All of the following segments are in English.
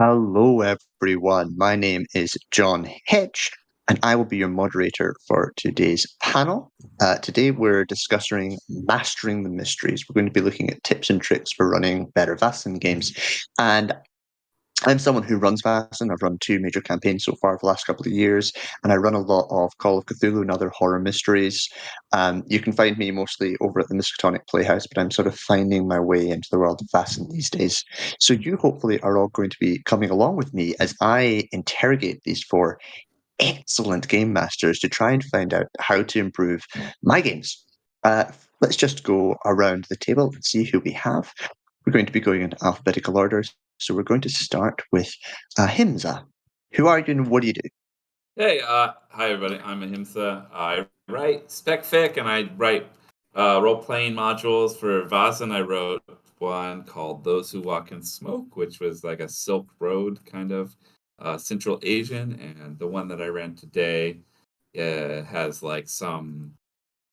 Hello, everyone. My name is John Hedge, and I will be your moderator for today's panel. Today, we're discussing mastering the mysteries. We're going to be looking at tips and tricks for running better Vaesen games. And I'm someone who runs Vaesen. I've run two major campaigns so far for the last couple of years, and I run a lot of Call of Cthulhu and other horror mysteries. You can find me mostly over at the Miskatonic Playhouse, but I'm sort of finding my way into the world of Vaesen these days. So you hopefully are all going to be coming along with me as I interrogate these four excellent game masters to try and find out how to improve my games. Let's just go around the table and see who we have. We're going to be going in alphabetical order. So we're going to start with Ahimsa. Who are you and what do you do? Hey, hi everybody. I'm Ahimsa. I write spec fic and I write role-playing modules for Vaesen. I wrote one called Those Who Walk in Smoke, which was like a Silk Road kind of Central Asian, and the one that I ran today has like some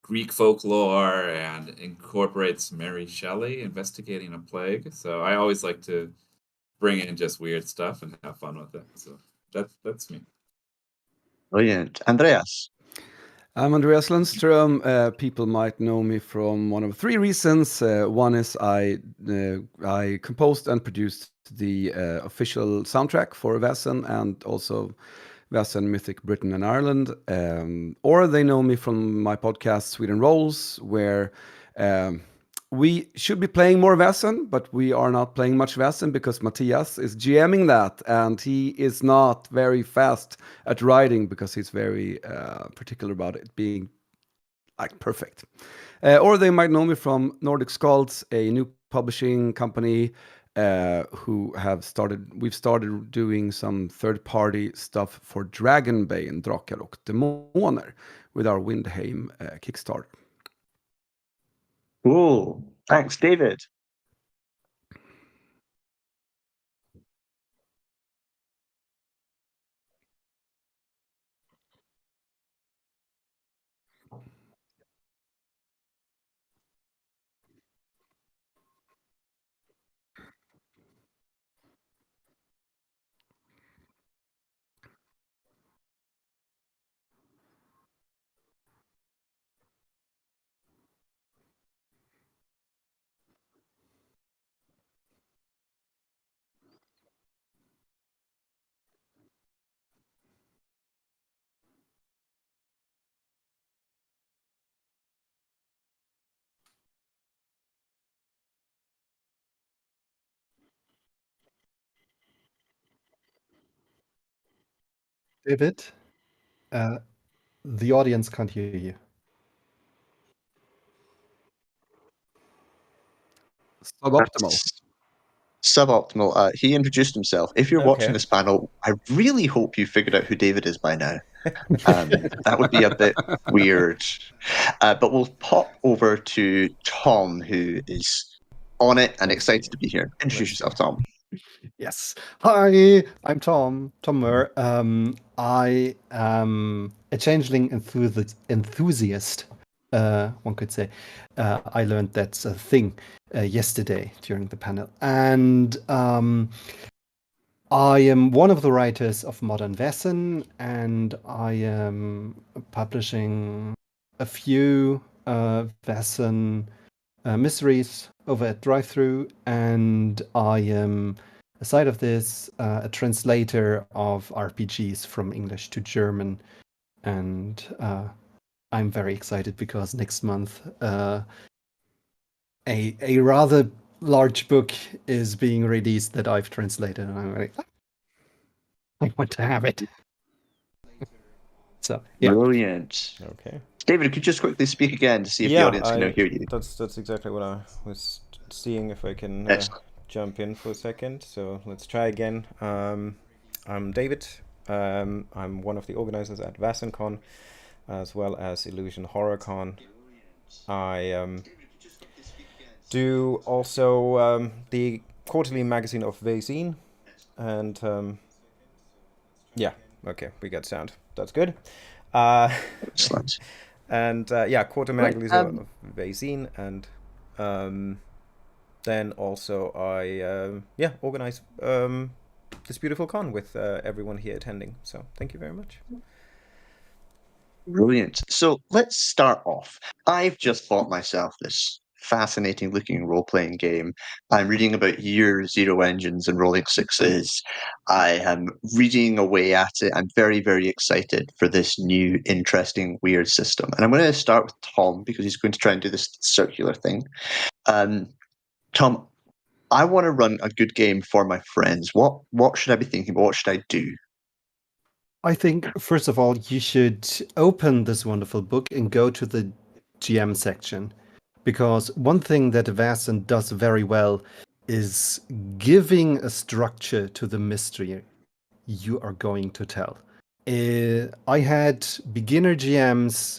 Greek folklore and incorporates Mary Shelley investigating a plague. So I always like to bring in just weird stuff and have fun with it. So that's me. Brilliant. Andreas. I'm Andreas Lundström. People might know me from one of three reasons. One is I composed and produced the official soundtrack for Vaesen and also Vaesen Mythic Britain and Ireland. Or they know me from my podcast Sweden Rolls, where we should be playing more Vaesen, but we are not playing much Vaesen because Matthias is GMing that, and he is not very fast at writing because he's very particular about it being like perfect. Or they might know me from Nordic Skulls, a new publishing company we've started doing some third-party stuff for Dragonbane, Drakar och Demoner with our Windheim Kickstarter. Cool. Thanks, David. David, the audience can't hear you. Suboptimal. Suboptimal. He introduced himself. If you're watching this panel, I really hope you figured out who David is by now. That would be a bit weird. But we'll pop over to Tom, who is on it and excited to be here. Introduce yourself, Tom. Yes. Hi, I'm Tom Murr. I am a changeling enthusiast, one could say. I learned that's a thing yesterday during the panel. And I am one of the writers of Modern Vaesen, and I am publishing a few Vaesen mysteries over at Drive-Thru, and I am, aside of this, a translator of RPGs from English to German, and I'm very excited because next month a rather large book is being released that I've translated, and I'm like, I want to have it. So yeah. Brilliant. Okay. David, could you just quickly speak again to see if the audience can now hear you? That's exactly what I was seeing, if I can jump in for a second. So let's try again. I'm David. I'm one of the organizers at VaesenCon, as well as Illusion HorrorCon. I do also the quarterly magazine of Vaesen, and yeah, okay, we got sound. That's good. Excellent. And quarter magazine of Vaesen, and then also I organize this beautiful con with everyone here attending. So thank you very much. Brilliant. So let's start off. I've just bought myself this fascinating looking role playing game. I'm reading about year zero engines and rolling sixes. I am reading away at it. I'm very, very excited for this new, interesting, weird system. And I'm going to start with Tom because he's going to try and do this circular thing. Tom, I want to run a good game for my friends. What should I be thinking about? What should I do? I think, first of all, you should open this wonderful book and go to the GM section. Because one thing that Vaesen does very well is giving a structure to the mystery you are going to tell. I had beginner GMs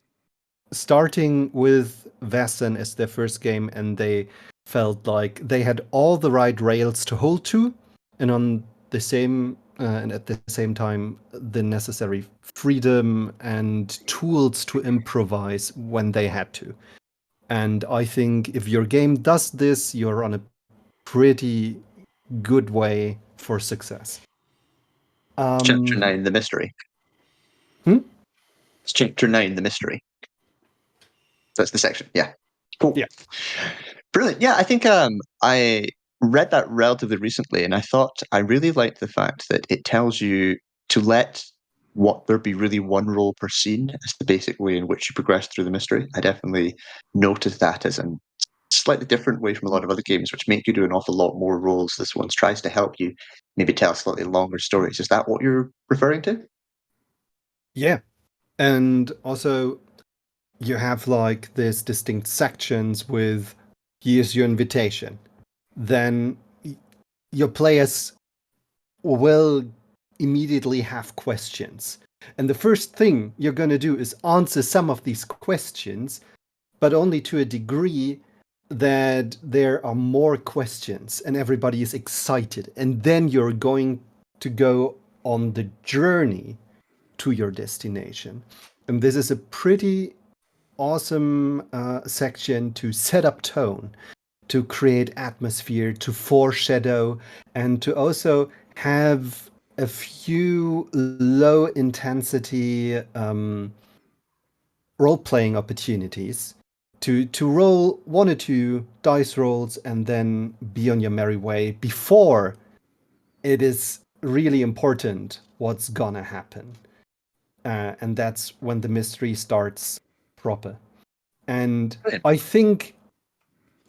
starting with Vaesen as their first game, and they felt like they had all the right rails to hold to, and on the same and at the same time the necessary freedom and tools to improvise when they had to. And I think if your game does this, you're on a pretty good way for success. Chapter 9, the mystery. It's Chapter 9, the mystery. That's the section. Yeah. Cool. Yeah. Brilliant. Yeah, I think I read that relatively recently, and I thought I really liked the fact that it tells you to let there be really one role per scene as the basic way in which you progress through the mystery. I definitely noticed that as a slightly different way from a lot of other games, which make you do an awful lot more roles. This one tries to help you maybe tell slightly longer stories. Is that what you're referring to? Yeah. And also, you have like these distinct sections with here's your invitation. Then your players will immediately have questions. And the first thing you're going to do is answer some of these questions, but only to a degree that there are more questions and everybody is excited. And then you're going to go on the journey to your destination. And this is a pretty awesome section to set up tone, to create atmosphere, to foreshadow, and to also have a few low intensity role playing opportunities to roll one or two dice rolls and then be on your merry way before it is really important what's gonna happen. And that's when the mystery starts proper. And I think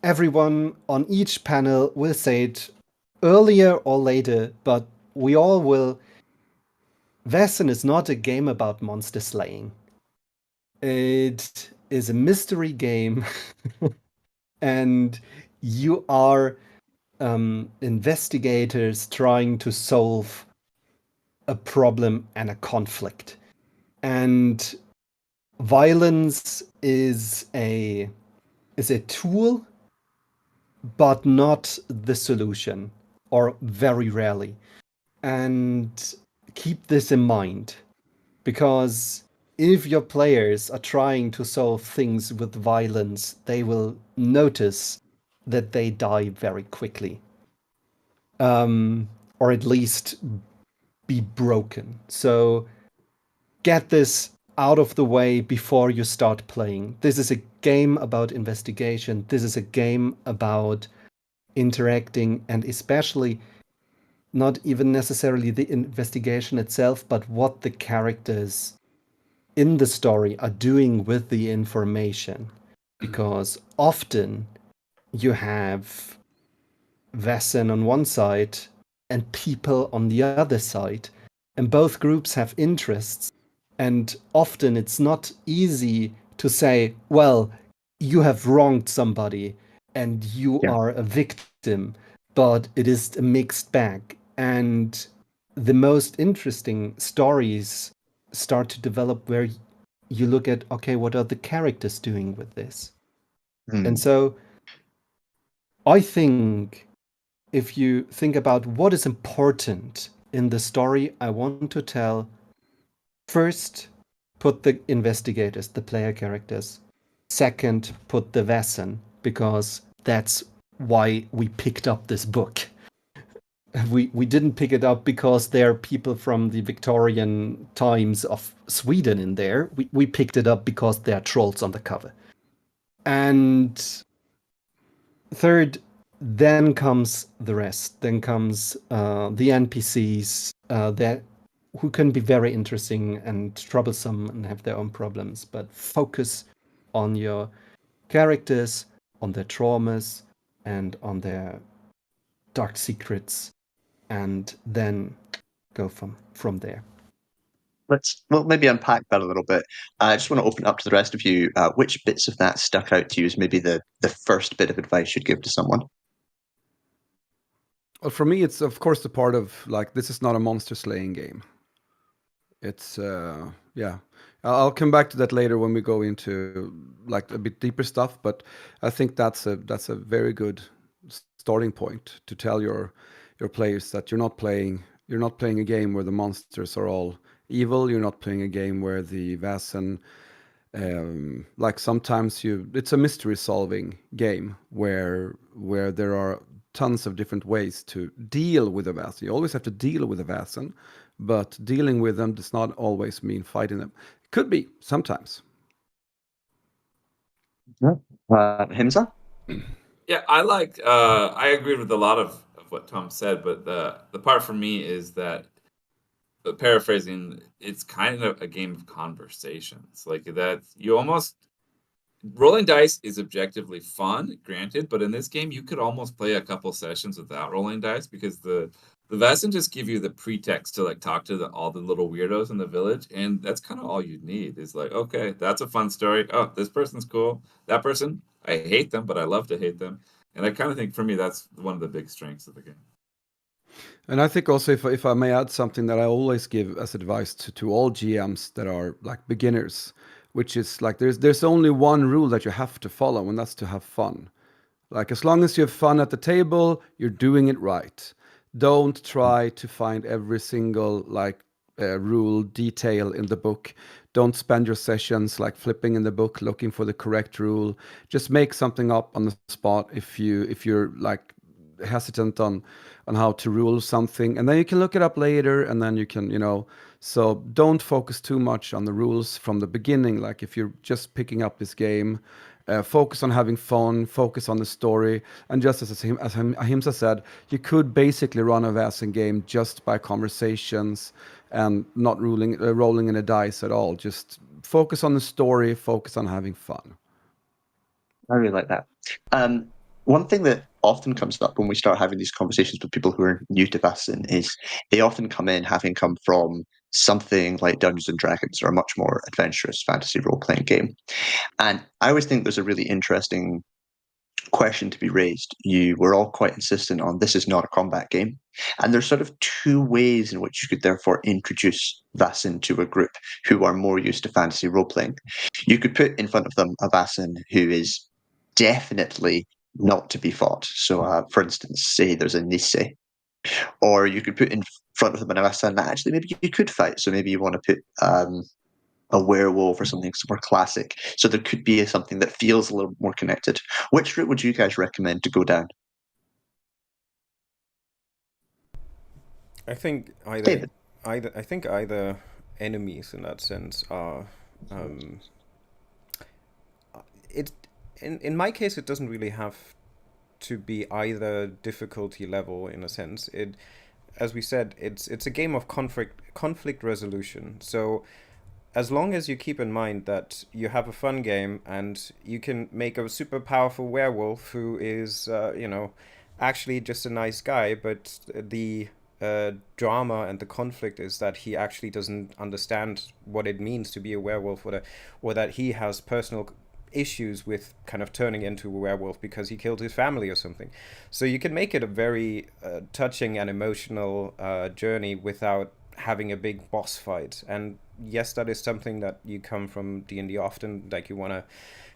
everyone on each panel will say it earlier or later, but we all will. Vaesen is not a game about monster slaying. It is a mystery game, and you are investigators trying to solve a problem and a conflict. And violence is a tool, but not the solution, or very rarely. And keep this in mind, because if your players are trying to solve things with violence, they will notice that they die very quickly. Or at least be broken. So get this out of the way before you start playing. This is a game about investigation. This is a game about interacting, and especially not even necessarily the investigation itself, but what the characters in the story are doing with the information. Because often you have Vaesen on one side and people on the other side, and both groups have interests. And often it's not easy to say, well, you have wronged somebody and you are a victim, but it is a mixed bag. And the most interesting stories start to develop where you look at, okay, what are the characters doing with this? And so I think if you think about what is important in the story I want to tell, first, put the investigators, the player characters. Second, put the Vaesen, because that's why we picked up this book. we didn't pick it up because there are people from the Victorian times of Sweden in there. We picked it up because there are trolls on the cover. And third, then comes the rest. Then comes the NPCs that who can be very interesting and troublesome and have their own problems. But focus on your characters, on their traumas, and on their dark secrets, and then go from there. Let's maybe unpack that a little bit. I just want to open it up to the rest of you. Which bits of that stuck out to you as maybe the first bit of advice you'd give to someone? Well, for me, it's of course the part of like this is not a monster slaying game. It's yeah. I'll come back to that later when we go into like a bit deeper stuff. But I think that's a very good starting point to tell your players that you're not playing a game where the monsters are all evil. You're not playing a game where the Vaesen like sometimes it's a mystery solving game where there are tons of different ways to deal with a Vaesen. You always have to deal with a Vaesen, but dealing with them does not always mean fighting them. It could be sometimes. Ahimsa? Yeah, I agree with a lot of what Tom said, but the part for me is that, paraphrasing, it's kind of a game of conversations. Like that, you almost rolling dice is objectively fun, granted, but in this game you could almost play a couple sessions without rolling dice because the Vaesen just give you the pretext to like talk to all the little weirdos in the village, and that's kind of all you need. Is like, okay, that's a fun story. Oh, this person's cool. That person, I hate them, but I love to hate them. And I kind of think for me that's one of the big strengths of the game. And I think also if I may add something that I always give as advice to all GMs that are like beginners, which is like there's only one rule that you have to follow, and that's to have fun. Like as long as you have fun at the table, you're doing it right. Don't try to find every single like rule detail in the book. Don't spend your sessions like flipping in the book looking for the correct rule. Just make something up on the spot if you're like hesitant on how to rule something, and then you can look it up later, and then you can so don't focus too much on the rules from the beginning. Like if you're just picking up this game, focus on having fun, focus on the story, and just as Ahimsa said, you could basically run a Vaesen game just by conversations and not rolling in a dice at all. Just focus on the story, focus on having fun. I really like that. One thing that often comes up when we start having these conversations with people who are new to Vaesen is they often come in having come from something like Dungeons and Dragons or a much more adventurous fantasy role-playing game. And I always think there's a really interesting question to be raised. You were all quite insistent on this is not a combat game. And there's sort of two ways in which you could therefore introduce Vaesen to a group who are more used to fantasy role-playing. You could put in front of them a Vaesen who is definitely not to be fought. So, for instance, say there's a Nisse, or you could put in front of them an Vaesen that actually maybe you could fight. So maybe you want to put a werewolf or something more classic. So there could be something that feels a little more connected. Which route would you guys recommend to go down? I think either enemies in that sense are in my case it doesn't really have to be either difficulty level in a sense. As we said, it's a game of conflict resolution. So as long as you keep in mind that you have a fun game and you can make a super powerful werewolf who is actually just a nice guy, but the drama and the conflict is that he actually doesn't understand what it means to be a werewolf, or that he has personal issues with kind of turning into a werewolf because he killed his family or something. So you can make it a very touching and emotional journey without having a big boss fight. And yes, that is something that you come from D&D often, like you want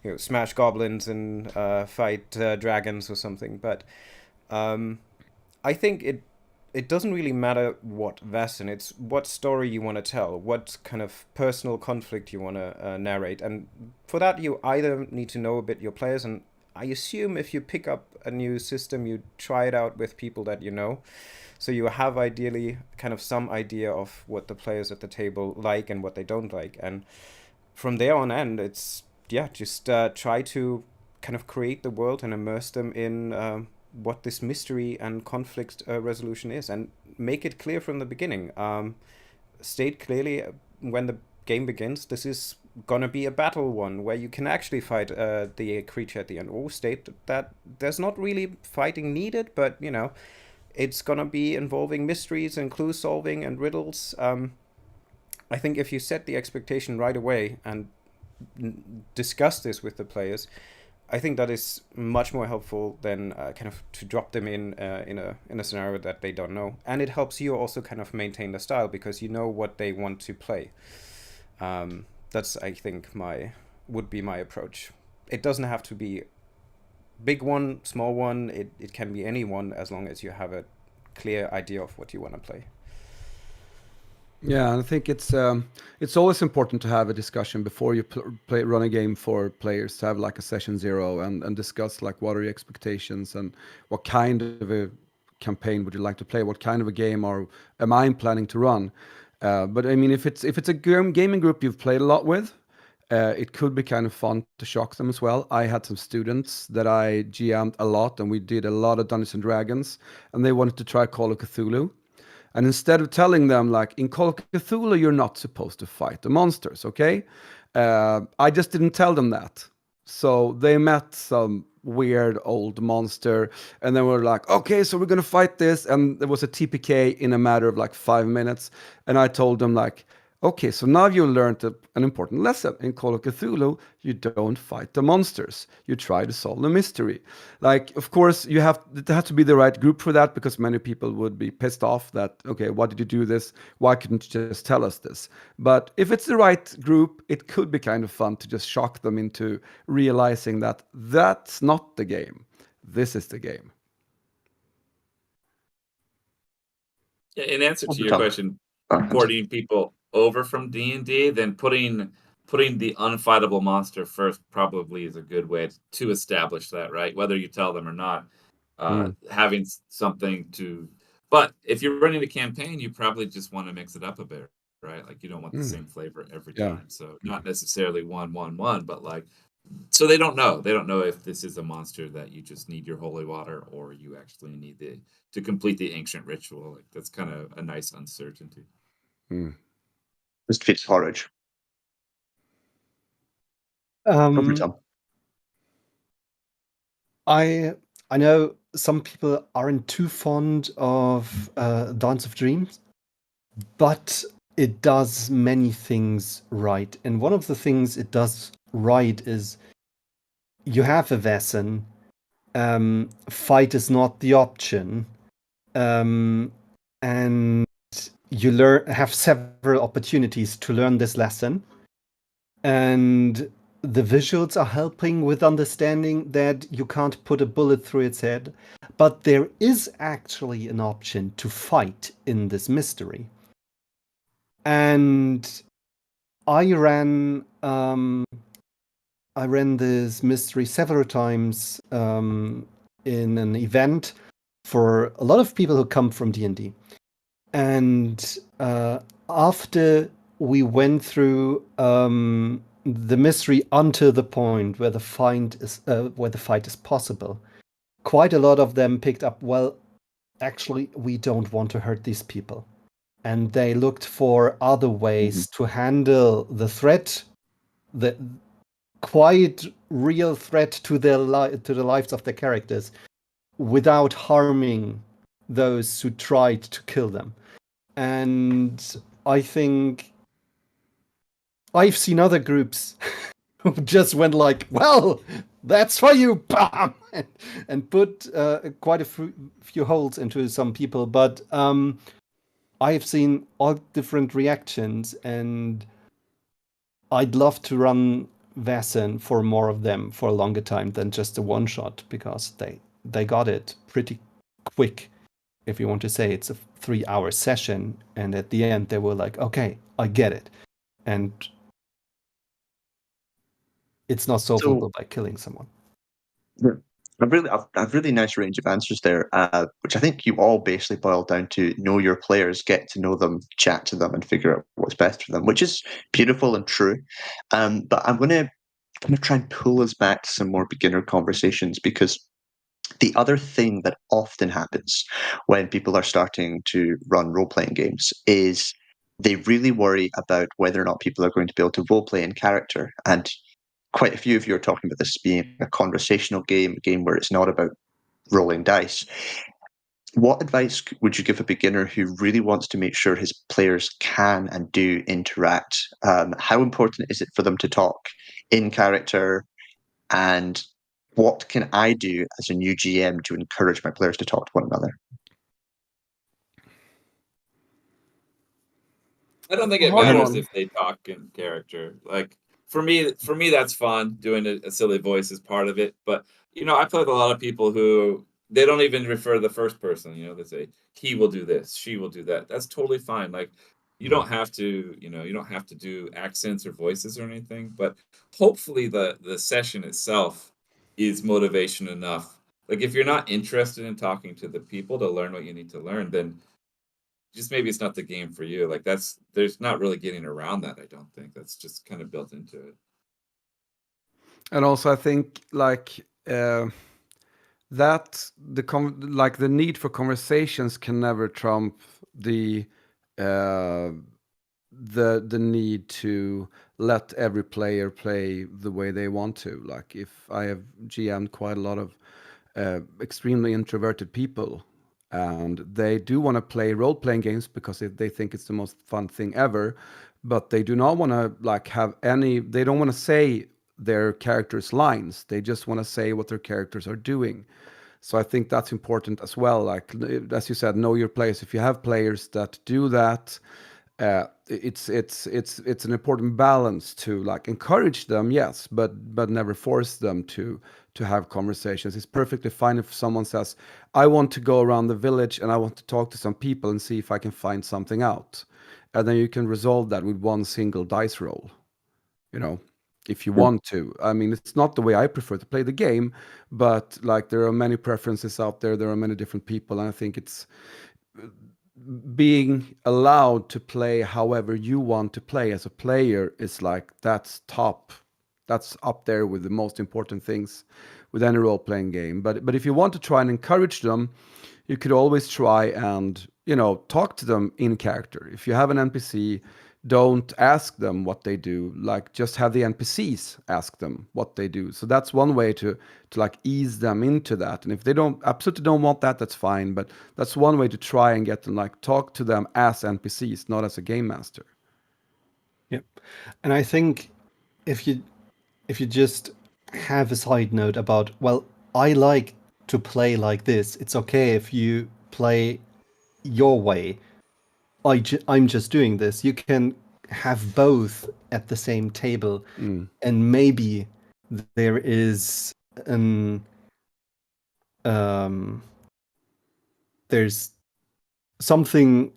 to smash goblins and fight dragons or something. But I think it doesn't really matter what Vaesen, it's what story you want to tell, what kind of personal conflict you want to narrate. And for that, you either need to know a bit your players, and I assume if you pick up a new system, you try it out with people that you know. So you have ideally kind of some idea of what the players at the table like and what they don't like. And from there on end, it's, just try to kind of create the world and immerse them in what this mystery and conflict resolution is, and make it clear from the beginning. State clearly when the game begins, this is gonna be a battle one where you can actually fight the creature at the end, or state that there's not really fighting needed, but it's gonna be involving mysteries and clue solving and riddles. I think if you set the expectation right away and discuss this with the players, I think that is much more helpful than kind of to drop them in a scenario that they don't know. And it helps you also kind of maintain the style because you know what they want to play. That's, I think, would be my approach. It doesn't have to be big one, small one. It can be any one as long as you have a clear idea of what you want to play. Yeah, and I think it's always important to have a discussion before you run a game for players, to have like a session 0 and discuss like what are your expectations and what kind of a campaign would you like to play, what kind of a game am I planning to run. But I mean, if it's a gaming group you've played a lot with, it could be kind of fun to shock them as well. I had some students that I GM'd a lot, and we did a lot of Dungeons and Dragons, and they wanted to try Call of Cthulhu. And instead of telling them, like, in Call of Cthulhu, you're not supposed to fight the monsters, okay? I just didn't tell them that. So they met some weird old monster, and then we're like, okay, so we're going to fight this. And there was a TPK in a matter of like 5 minutes. And I told them, like, okay, so now you learned an important lesson. In Call of Cthulhu, you don't fight the monsters. You try to solve the mystery. Like, of course, it has to be the right group for that, because many people would be pissed off that, okay, why did you do this? Why couldn't you just tell us this? But if it's the right group, it could be kind of fun to just shock them into realizing that that's not the game. This is the game. Yeah, in answer to your question, porting people over from D&D, then putting the unfightable monster first probably is a good way to establish that, right? Whether you tell them or not, having something to. But if you're running a campaign, you probably just want to mix it up a bit, right? Like you don't want the same flavor every time. So not necessarily 1-1-1, but like, so they don't know. They don't know if this is a monster that you just need your holy water, or you actually need to complete the ancient ritual. Like that's kind of a nice uncertainty. This fits porridge. I know some people aren't too fond of Dance of Dreams, but it does many things right. And one of the things it does right is you have a Vaesen. Fight is not the option. And you have several opportunities to learn this lesson. And the visuals are helping with understanding that you can't put a bullet through its head, but there is actually an option to fight in this mystery. And I ran this mystery several times in an event for a lot of people who come from D&D. And after we went through the mystery until the point where the fight is possible, quite a lot of them picked up, well, actually, we don't want to hurt these people. And they looked for other ways to handle the threat, the quite real threat to the lives of their characters, without harming those who tried to kill them. And I think I've seen other groups who just went like, well, that's for you, bam! and put quite a few holes into some people. But I've seen all different reactions, and I'd love to run Vaesen for more of them for a longer time than just a one-shot, because they got it pretty quick. If you want to say it's a 3-hour session, and at the end they were like, okay, I get it. And it's not solvable by killing someone. I've really nice range of answers there, which I think you all basically boil down to know your players, get to know them, chat to them, and figure out what's best for them, which is beautiful and true. But I'm going to try and pull us back to some more beginner conversations, because the other thing that often happens when people are starting to run role-playing games is they really worry about whether or not people are going to be able to role-play in character. And quite a few of you are talking about this being a conversational game, a game where it's not about rolling dice. What advice would you give a beginner who really wants to make sure his players can and do interact? How important is it for them to talk in character? And what can I do as a new GM to encourage my players to talk to one another? I don't think it matters if they talk in character. Like for me, that's fun. Doing a silly voice is part of it. But I play with a lot of people who they don't even refer to the first person. They say he will do this, she will do that. That's totally fine. Like you don't have to, you don't have to do accents or voices or anything. But hopefully the session itself is motivation enough. Like if you're not interested in talking to the people to learn what you need to learn, then just maybe it's not the game for you. Like there's not really getting around that. I don't think that's just kind of built into it. And also, I think that the need for conversations can never trump the need to let every player play the way they want to. Like if I have GM'd quite a lot of extremely introverted people, and they do want to play role-playing games because they think it's the most fun thing ever, but they do not want to they don't want to say their characters' lines. They just want to say what their characters are doing. So I think that's important as well. Like as you said, know your players. If you have players that do that, it's an important balance to encourage them, yes, but never force them to have conversations. It's perfectly fine if someone says, I want to go around the village and I want to talk to some people and see if I can find something out. And then you can resolve that with one single dice roll, if you want to. I mean, it's not the way I prefer to play the game, but there are many preferences out there. There are many different people. And I think it's being allowed to play however you want to play as a player is that's top. That's up there with the most important things with any role-playing game. But if you want to try and encourage them, you could always try and talk to them in character. If you have an NPC, don't ask them what they do. Just have the NPCs ask them what they do. So that's one way to ease them into that. And if they absolutely don't want that, that's fine. But that's one way to try and get them talk to them as NPCs, not as a game master. Yep. And I think if you just have a side note about, well, I like to play like this. It's okay if you play your way. I'm just doing this. You can have both at the same table, and maybe there is there's something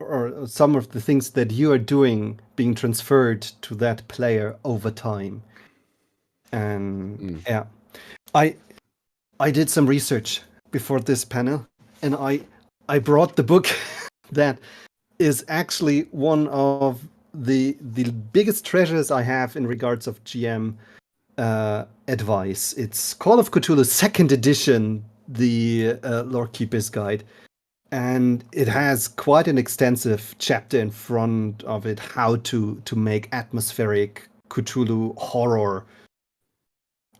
or some of the things that you are doing being transferred to that player over time. And yeah, I did some research before this panel, and I brought the book that is actually one of the biggest treasures I have in regards of GM advice. It's Call of Cthulhu 2nd edition, the Lore Keeper's Guide. And it has quite an extensive chapter in front of it, how to make atmospheric Cthulhu horror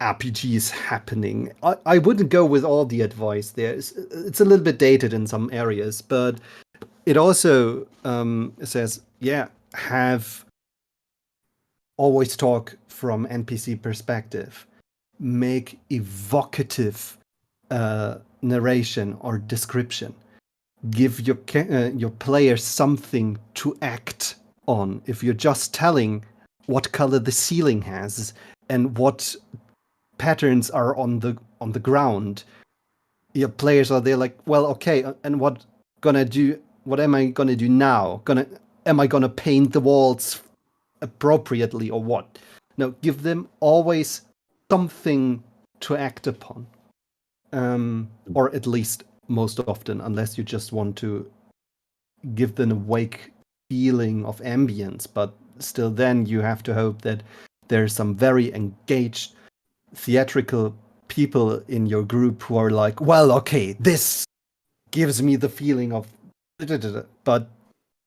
RPGs happening. I wouldn't go with all the advice there. It's a little bit dated in some areas, but it also says, always talk from NPC perspective. Make evocative narration or description. Give your players something to act on. If you're just telling what color the ceiling has and what patterns are on the ground, your players are there well, okay, and what am I gonna do now? Am I gonna paint the walls appropriately or what? No, give them always something to act upon. Or at least most often, unless you just want to give them a awake feeling of ambience. But still then you have to hope that there's some very engaged theatrical people in your group who are like, well, okay, this gives me the feeling of, but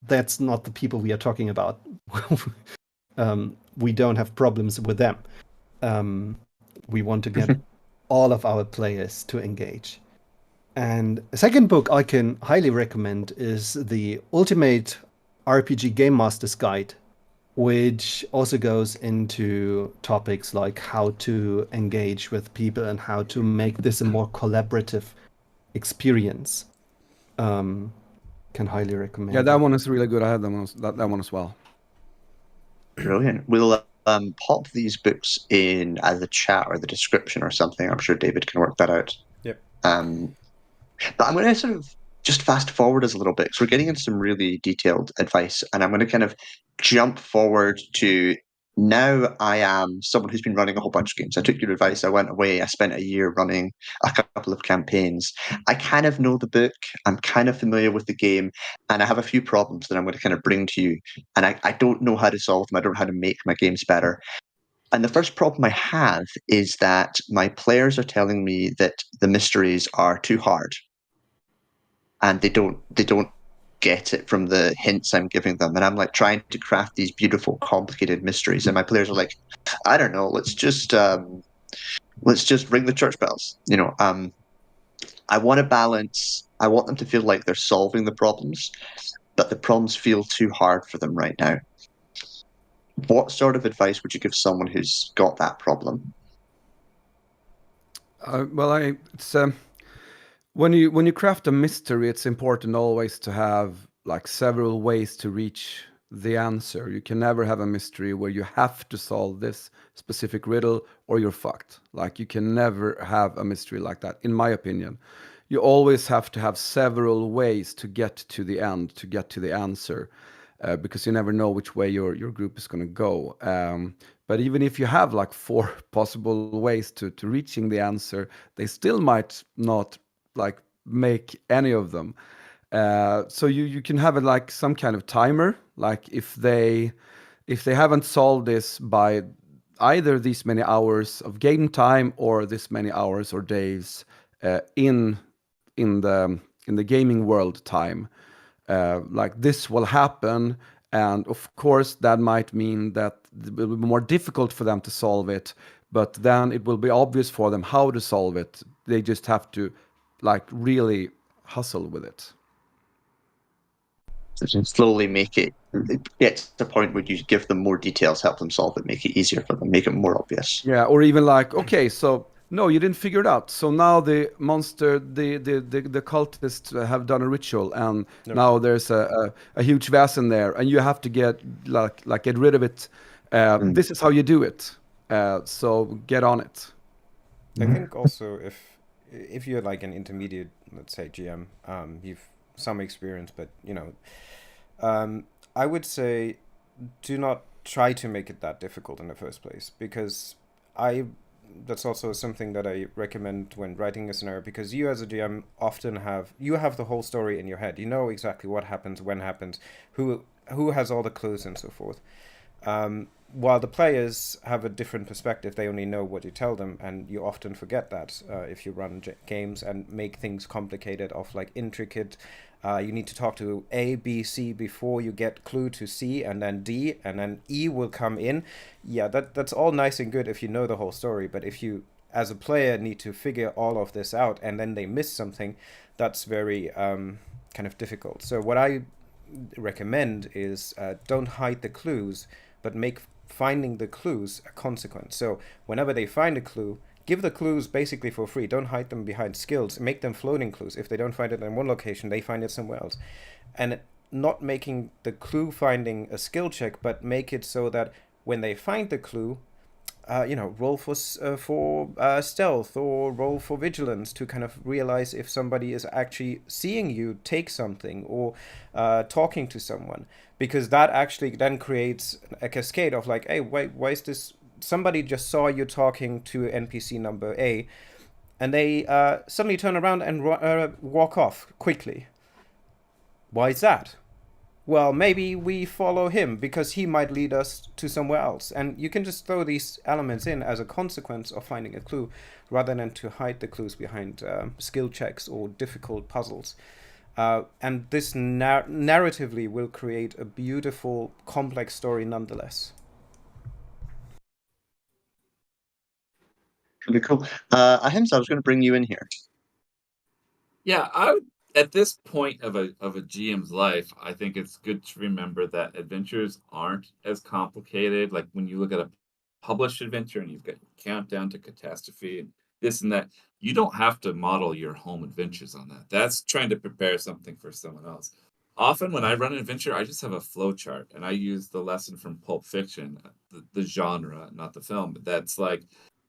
that's not the people we are talking about. We don't have problems with them. We want to get all of our players to engage. And a second book I can highly recommend is the Ultimate RPG Game Master's Guide, which also goes into topics like how to engage with people and how to make this a more collaborative experience. Can highly recommend. Yeah, that one is really good. I had that one as well. Brilliant. We'll pop these books in either the chat or the description or something. I'm sure David can work that out. Yep. But I'm going to sort of just fast forward us a little bit. So we're getting into some really detailed advice, and I'm going to kind of jump forward to now. I am someone who's been running a whole bunch of games. I took your advice. I went away. I spent a year running a couple of campaigns. I kind of know the book. I'm kind of familiar with the game, and I have a few problems that I'm going to kind of bring to you. And I don't know how to solve them. I don't know how to make my games better. And the first problem I have is that my players are telling me that the mysteries are too hard. And they don't get it from the hints I'm giving them. And I'm like trying to craft these beautiful, complicated mysteries. And my players are like, I don't know, let's just ring the church bells. I want to balance. I want them to feel like they're solving the problems, but the problems feel too hard for them right now. What sort of advice would you give someone who's got that problem? When you craft a mystery, it's important always to have like several ways to reach the answer. You can never have a mystery where you have to solve this specific riddle or you're fucked. Like you can never have a mystery like that, in my opinion. You always have to have several ways to get to the end, to get to the answer, because you never know which way your group is going to go. But even if you have like 4 possible ways to reaching the answer, they still might not like make any of them. So you can have like some kind of timer, like if they haven't solved this by either these many hours of game time or this many hours or days in the gaming world time, like this will happen. And of course that might mean that it will be more difficult for them to solve it, but then it will be obvious for them how to solve it. They just have to like really hustle with it. So slowly make it get to the point where you give them more details, help them solve it, make it easier for them, make it more obvious. Yeah, or even like, okay, so no, you didn't figure it out. So now the monster, the cultists have done a ritual, and now there's a huge Vaesen there, and you have to get get rid of it. This is how you do it. So get on it. I think also if you're like an intermediate, let's say GM, you've some experience, but I would say do not try to make it that difficult in the first place, because that's also something that I recommend when writing a scenario, because you as a GM often have the whole story in your head. You know exactly what happens, when happens, who has all the clues and so forth. While the players have a different perspective, they only know what you tell them, and you often forget that if you run games and make things complicated of like intricate. You need to talk to A, B, C before you get clue to C, and then D, and then E will come in. Yeah, that's all nice and good if you know the whole story, but if you, as a player, need to figure all of this out and then they miss something, that's very kind of difficult. So what I recommend is don't hide the clues, but make finding the clues a consequence. So whenever they find a clue, give the clues basically for free. Don't hide them behind skills. Make them floating clues. If they don't find it in one location, they find it somewhere else. And not making the clue finding a skill check, but make it so that when they find the clue, roll for stealth or roll for vigilance to kind of realize if somebody is actually seeing you take something or talking to someone, because that actually then creates a cascade of like, hey, wait, why is this somebody just saw you talking to NPC number A, and they suddenly turn around and walk off quickly. Why is that? Well, maybe we follow him because he might lead us to somewhere else. And you can just throw these elements in as a consequence of finding a clue, rather than to hide the clues behind skill checks or difficult puzzles. And this narratively will create a beautiful, complex story nonetheless. Really cool. Ahimsa, I was going to bring you in here. Yeah, I would, at this point of a GM's life, I think it's good to remember that adventures aren't as complicated. Like when you look at a published adventure and you've got countdown to catastrophe and this and that, you don't have to model your home adventures on that. That's trying to prepare something for someone else. Often when I run an adventure, I just have a flow chart and I use the lesson from Pulp Fiction, the genre, not the film, but that's like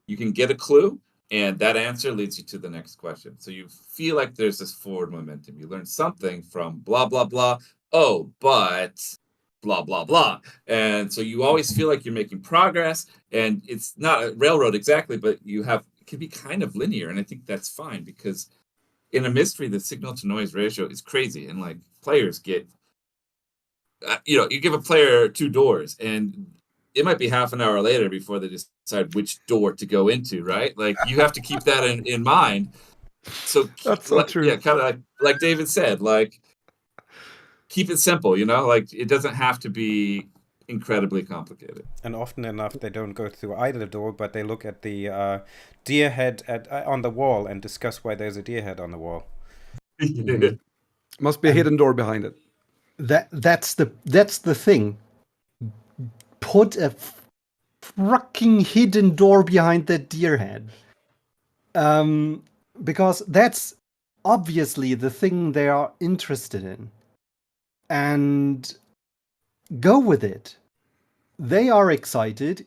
you can get a clue and that answer leads you to the next question. So you feel like there's this forward momentum. You learn something from blah, blah, blah. Oh, but blah, blah, blah. And so you always feel like you're making progress. And it's not a railroad exactly, but it can be kind of linear. And I think that's fine because in a mystery, the signal to noise ratio is crazy. And like players get, you give a player 2 doors and it might be half an hour later before they decide which door to go into, right? Like you have to keep that in mind. So That's so true. Yeah, kind of like David said, like keep it simple, like it doesn't have to be incredibly complicated. And often enough, they don't go through either door, but they look at the deer head on the wall and discuss why there's a deer head on the wall. Mm-hmm. Must be a hidden door behind it. That's the thing. Put a fucking hidden door behind that deer head. Because that's obviously the thing they are interested in. And go with it. They are excited.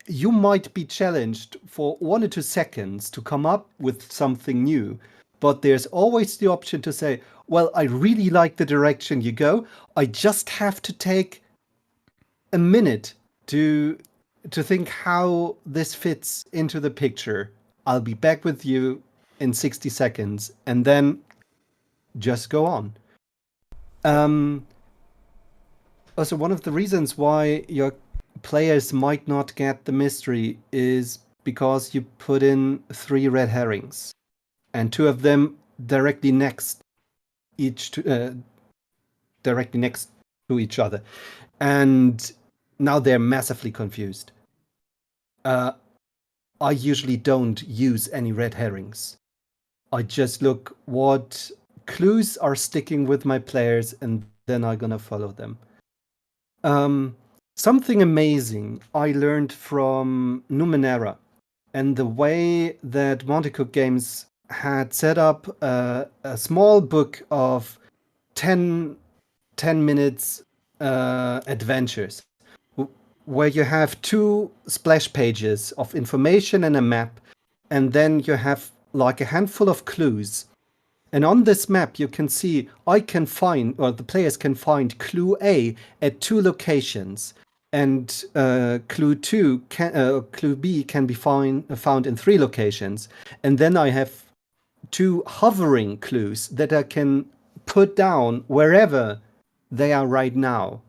You might be challenged for 1 or 2 seconds to come up with something new. But there's always the option to say, well, I really like the direction you go. I just have to take a minute to think how this fits into the picture. I'll be back with you in 60 seconds and then just go on. Also, one of the reasons why your players might not get the mystery is because you put in 3 red herrings and 2 of them directly next to each other. And now they're massively confused. I usually don't use any red herrings. I just look what clues are sticking with my players and then I'm gonna follow them. Something amazing I learned from Numenera and the way that Montecook Games had set up a small book of 10 minutes adventures where you have 2 splash pages of information and a map, and then you have like a handful of clues. And on this map, you can see the players can find clue A at 2 locations, and clue B can be found in 3 locations. And then I have 2 hovering clues that I can put down wherever they are right now.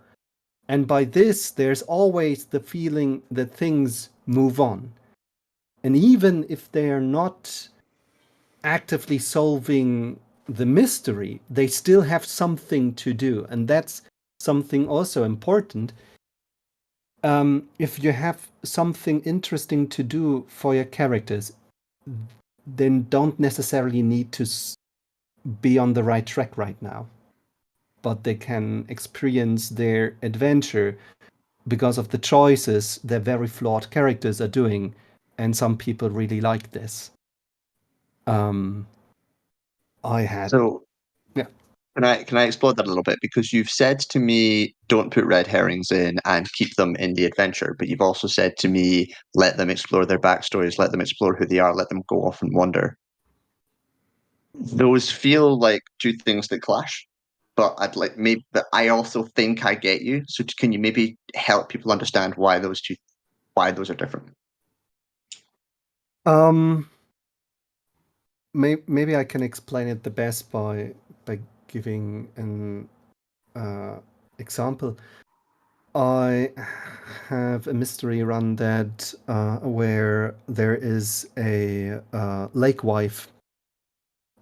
And by this, there's always the feeling that things move on. And even if they are not actively solving the mystery, they still have something to do. And that's something also important. If you have something interesting to do for your characters, then don't necessarily need to be on the right track right now. But they can experience their adventure because of the choices their very flawed characters are doing, and some people really like this. Yeah. Can I explore that a little bit? Because you've said to me, don't put red herrings in and keep them in the adventure, but you've also said to me, let them explore their backstories, let them explore who they are, let them go off and wander. Those feel like 2 things that clash. But I also think I get you. So can you maybe help people understand why why those are different. Maybe I can explain it the best by giving an example. I have a mystery run that where there is a lake wife,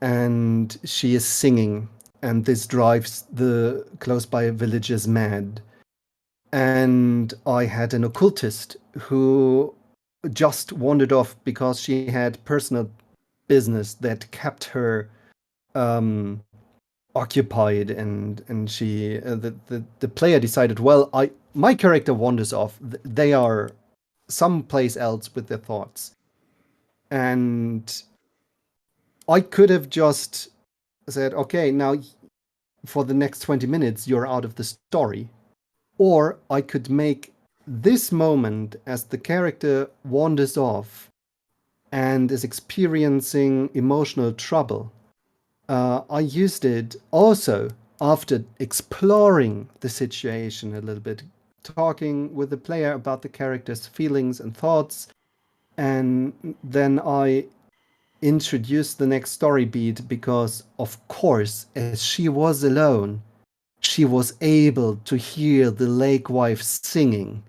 and she is singing, and this drives the close by villagers mad. And I had an occultist who just wandered off because she had personal business that kept her occupied, and she the player decided, well, my character wanders off. They are someplace else with their thoughts, and I could have just said, okay, now for the next 20 minutes you're out of the story, or I could make this moment as the character wanders off and is experiencing emotional trouble. I used it also after exploring the situation a little bit, talking with the player about the character's feelings and thoughts, and then I introduced the next story beat because, of course, as she was alone, she was able to hear the lake wife singing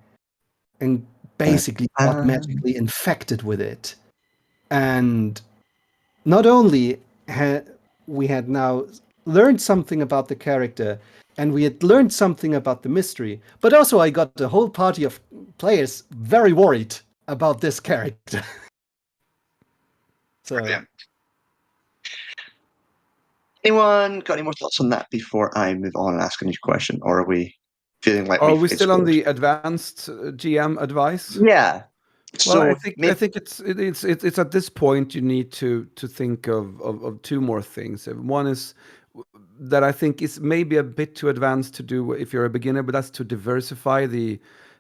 and basically got magically infected with it. And not only we had now learned something about the character, and we had learned something about the mystery, but also I got a whole party of players very worried about this character. So, Brilliant. Anyone got any more thoughts on that before I move on and ask a new question, or are we feeling like Are we've we still on explored? the advanced GM advice? Yeah. Well, So I think it's at this point you need to think of two more things. One is that I think is maybe a bit too advanced to do if you're a beginner, but that's to diversify the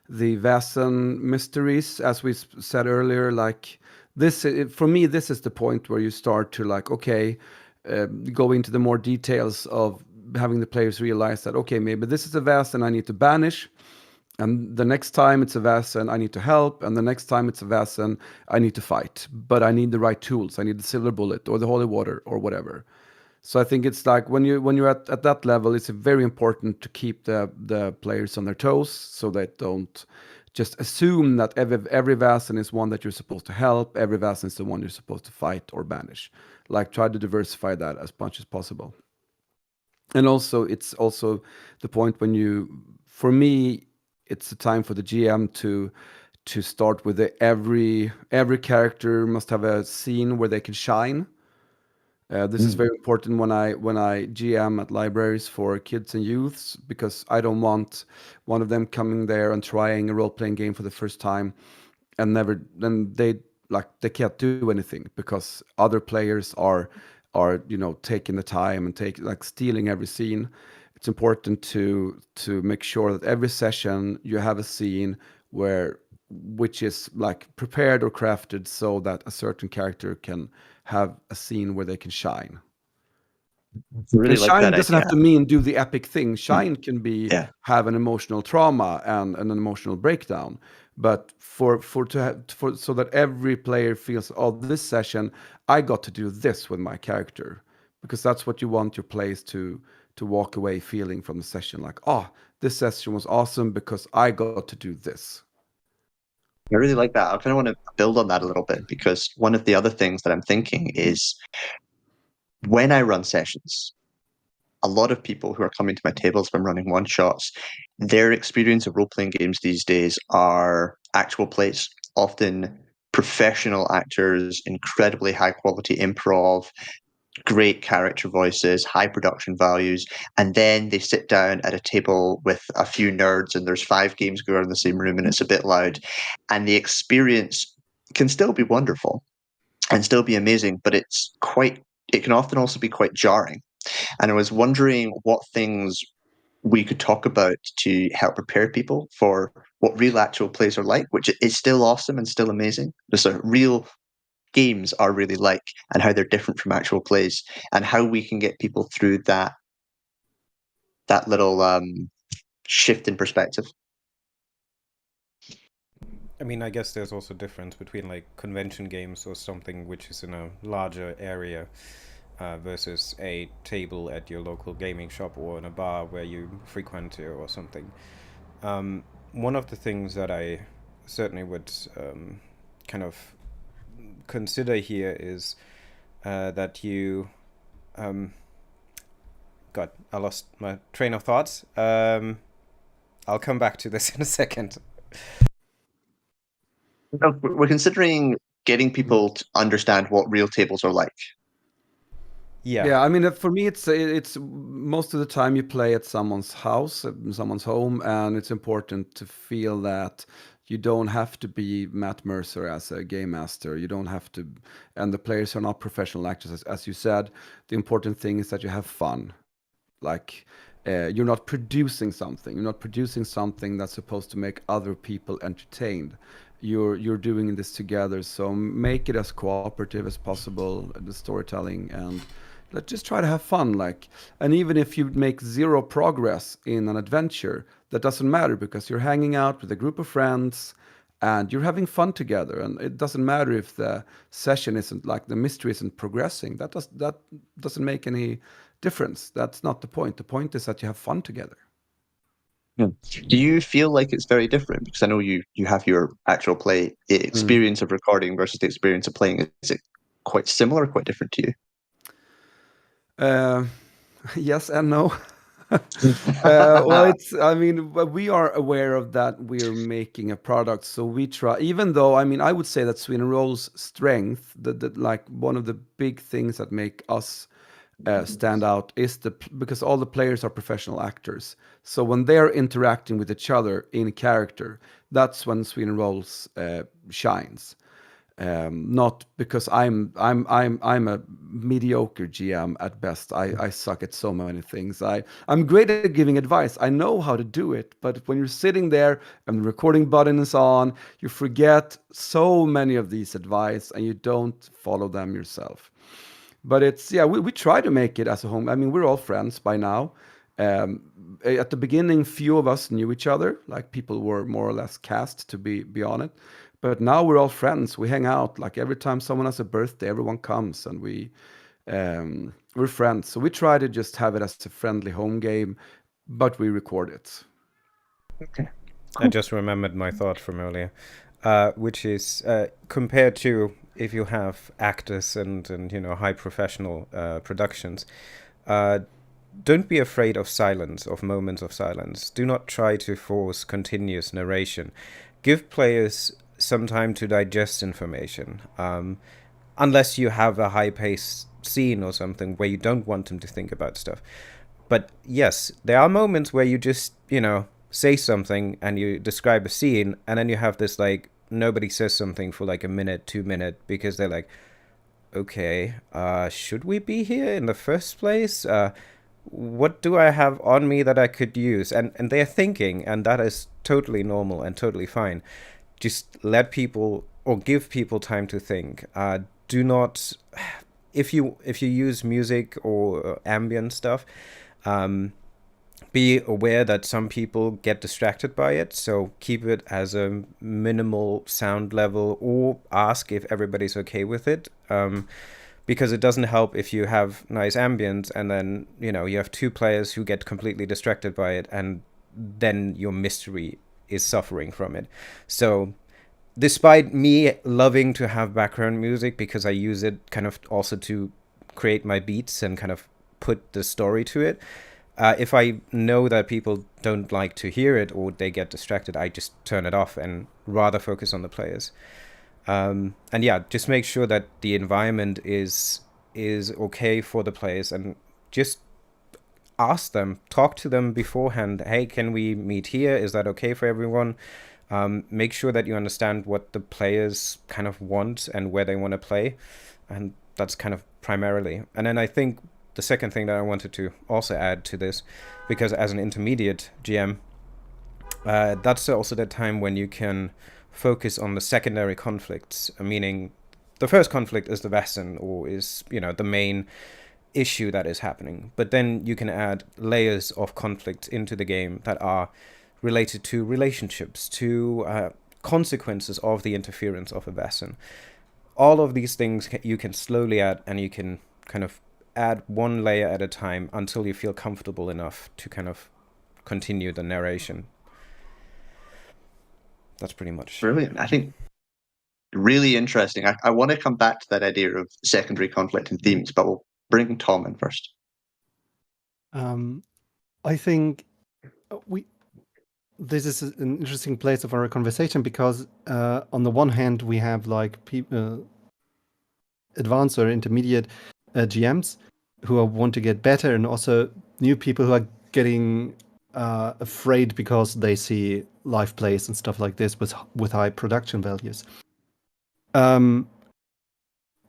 Vaesen mysteries, as we said earlier. Like this, for me, this is the point where you start to like, okay, go into the more details of having the players realize that, okay, maybe this is a Vaesen I need to banish. And the next time it's a Vaesen, I need to help. And the next time it's a Vaesen, I need to fight. But I need the right tools. I need the silver bullet or the holy water or whatever. So I think it's like when you're at that level, it's very important to keep the players on their toes, so they don't just assume that every Vaesen is one that you're supposed to help. Every Vaesen is the one you're supposed to fight or banish. Like, try to diversify that as much as possible. And also, it's also the point when for me, it's the time for the GM to start with every character must have a scene where they can shine. This is very important when I GM at libraries for kids and youths, because I don't want one of them coming there and trying a role-playing game for the first time and they can't do anything because other players are taking the time and stealing every scene. It's important to make sure that every session you have a scene which is like prepared or crafted so that a certain character can have a scene where they can shine. really And like shine that doesn't idea. have to mean do the epic thing. Shine can be have an emotional trauma and an emotional breakdown. But for so that every player feels, oh, this session I got to do this with my character, because that's what you want your players to walk away feeling from the session, like, oh, this session was awesome because I got to do this. I really like that. I kind of want to build on that a little bit, because one of the other things that I'm thinking is when I run sessions, a lot of people who are coming to my tables if I'm running one shots, their experience of role-playing games these days are actual plays, often professional actors, incredibly high quality improv, great character voices, high production values, and then they sit down at a table with a few nerds and there's 5 games going on in the same room and it's a bit loud. And the experience can still be wonderful and still be amazing, but it can often also be quite jarring. And I was wondering what things we could talk about to help prepare people for what real actual plays are like, which is still awesome and still amazing. Just real games are really like, and how they're different from actual plays, and how we can get people through that little shift in perspective. I mean, I guess there's also difference between like convention games or something which is in a larger area versus a table at your local gaming shop or in a bar where you frequent or something. One of the things that I certainly would kind of consider here is that you God, I lost my train of thoughts. I'll come back to this in a second. We're considering getting people to understand what real tables are like. Yeah, I mean, for me, it's most of the time you play at someone's house, someone's home, and it's important to feel that you don't have to be Matt Mercer as a game master. You don't have to, and the players are not professional actors, as you said. The important thing is that you have fun. Like, you're not producing something. You're not producing something that's supposed to make other people entertained. You're doing this together. So make it as cooperative as possible, the storytelling, and let's just try to have fun. Like, and even if you make zero progress in an adventure, that doesn't matter because you're hanging out with a group of friends and you're having fun together. And it doesn't matter if the session isn't like the mystery isn't progressing. That doesn't make any difference. That's not the point. The point is that you have fun together. Do you feel like it's very different? Because I know you have your actual play experience of recording versus the experience of playing. Is it quite similar or quite different to you? Yes and no. Well, I mean, we are aware of that we're making a product, so we try, even though, I mean, I would say that Sweden Roll's strength, that like one of the big things that make us stand out is because all the players are professional actors. So when they're interacting with each other in character, that's when Sweden Rolls shines. Not because I'm a mediocre GM at best. I suck at so many things. I'm great at giving advice. I know how to do it, but when you're sitting there and the recording button is on, you forget so many of these advice and you don't follow them yourself. But it's we try to make it as a home. I mean, we're all friends by now. At the beginning, few of us knew each other. Like people were more or less cast to be on it. But now we're all friends. We hang out. Like every time someone has a birthday, everyone comes and we're friends. So we try to just have it as a friendly home game, but we record it. Okay. I just remembered my thought from earlier, which is compared to if you have actors and high professional productions, don't be afraid of silence, of moments of silence. Do not try to force continuous narration. Give players some time to digest information, unless you have a high-paced scene or something where you don't want them to think about stuff. But yes, there are moments where you just, say something and you describe a scene, and then you have this like nobody says something for like a minute, 2 minutes, because they're like, okay, should we be here in the first place? What do I have on me that I could use? And they're thinking, and that is totally normal and totally fine. Just let people or give people time to think. Do not, if you use music or ambient stuff, be aware that some people get distracted by it, so keep it as a minimal sound level, or ask if everybody's okay with it, because it doesn't help if you have nice ambience and then you have two players who get completely distracted by it, and then your mystery is suffering from it. So despite me loving to have background music because I use it kind of also to create my beats and kind of put the story to it, if I know that people don't like to hear it or they get distracted, I just turn it off and rather focus on the players. And just make sure that the environment is okay for the players, and just ask them, talk to them beforehand. Hey, can we meet here? Is that okay for everyone? Make sure that you understand what the players kind of want and where they want to play. And that's kind of primarily. And then I think the second thing that I wanted to also add to this, because as an intermediate GM, that's also the time when you can focus on the secondary conflicts, meaning the first conflict is the Vaesen, or is, the main issue that is happening. But then you can add layers of conflict into the game that are related to relationships, to consequences of the interference of a Vaesen. All of these things you can slowly add, and you can kind of add one layer at a time until you feel comfortable enough to kind of continue the narration. That's pretty much brilliant. I think really interesting. I want to come back to that idea of secondary conflict and themes, but we'll bring Tom in first. I think this is an interesting place of our conversation because on the one hand we have like people, advanced or intermediate GMs who want to get better, and also new people who are getting afraid because they see live plays and stuff like this with high production values.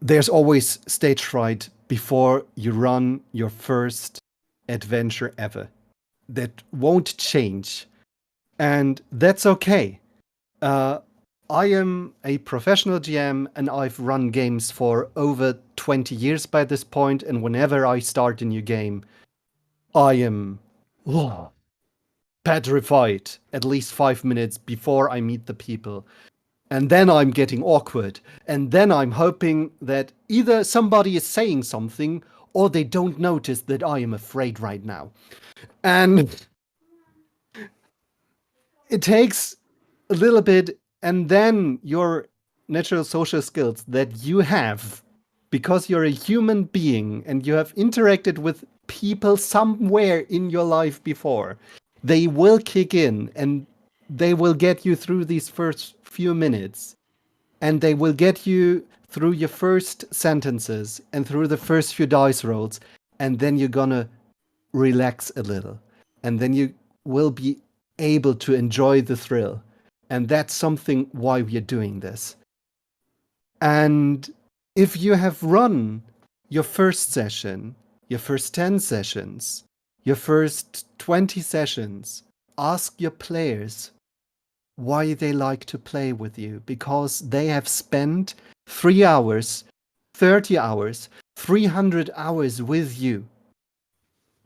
There's always stage fright before you run your first adventure ever. That won't change, and that's okay. I am a professional GM, and I've run games for over 20 years by this point, and whenever I start a new game, I am petrified at least 5 minutes before I meet the people. And then I'm getting awkward, and then I'm hoping that either somebody is saying something or they don't notice that I am afraid right now. And it takes a little bit, and then your natural social skills that you have, because you're a human being and you have interacted with people somewhere in your life before, they will kick in and they will get you through these first few minutes, and they will get you through your first sentences and through the first few dice rolls, and then you're gonna relax a little, and then you will be able to enjoy the thrill. And that's something why we're doing this. And if you have run your first session, your first 10 sessions, your first 20 sessions, ask your players why they like to play with you, because they have spent 3 hours, 30 hours, 300 hours with you.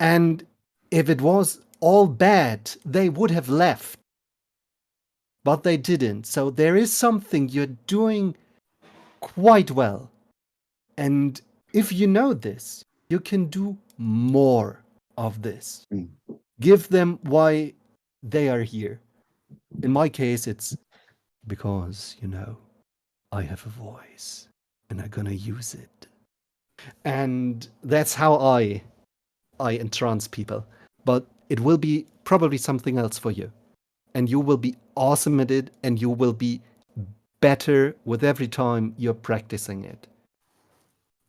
And if it was all bad, they would have left. But they didn't. So there is something you're doing quite well. And if you know this, you can do more of this. Give them why they are here. In my case, it's because, I have a voice and I'm gonna use it. And that's how I entrance people. But it will be probably something else for you. And you will be awesome at it, and you will be better with every time you're practicing it.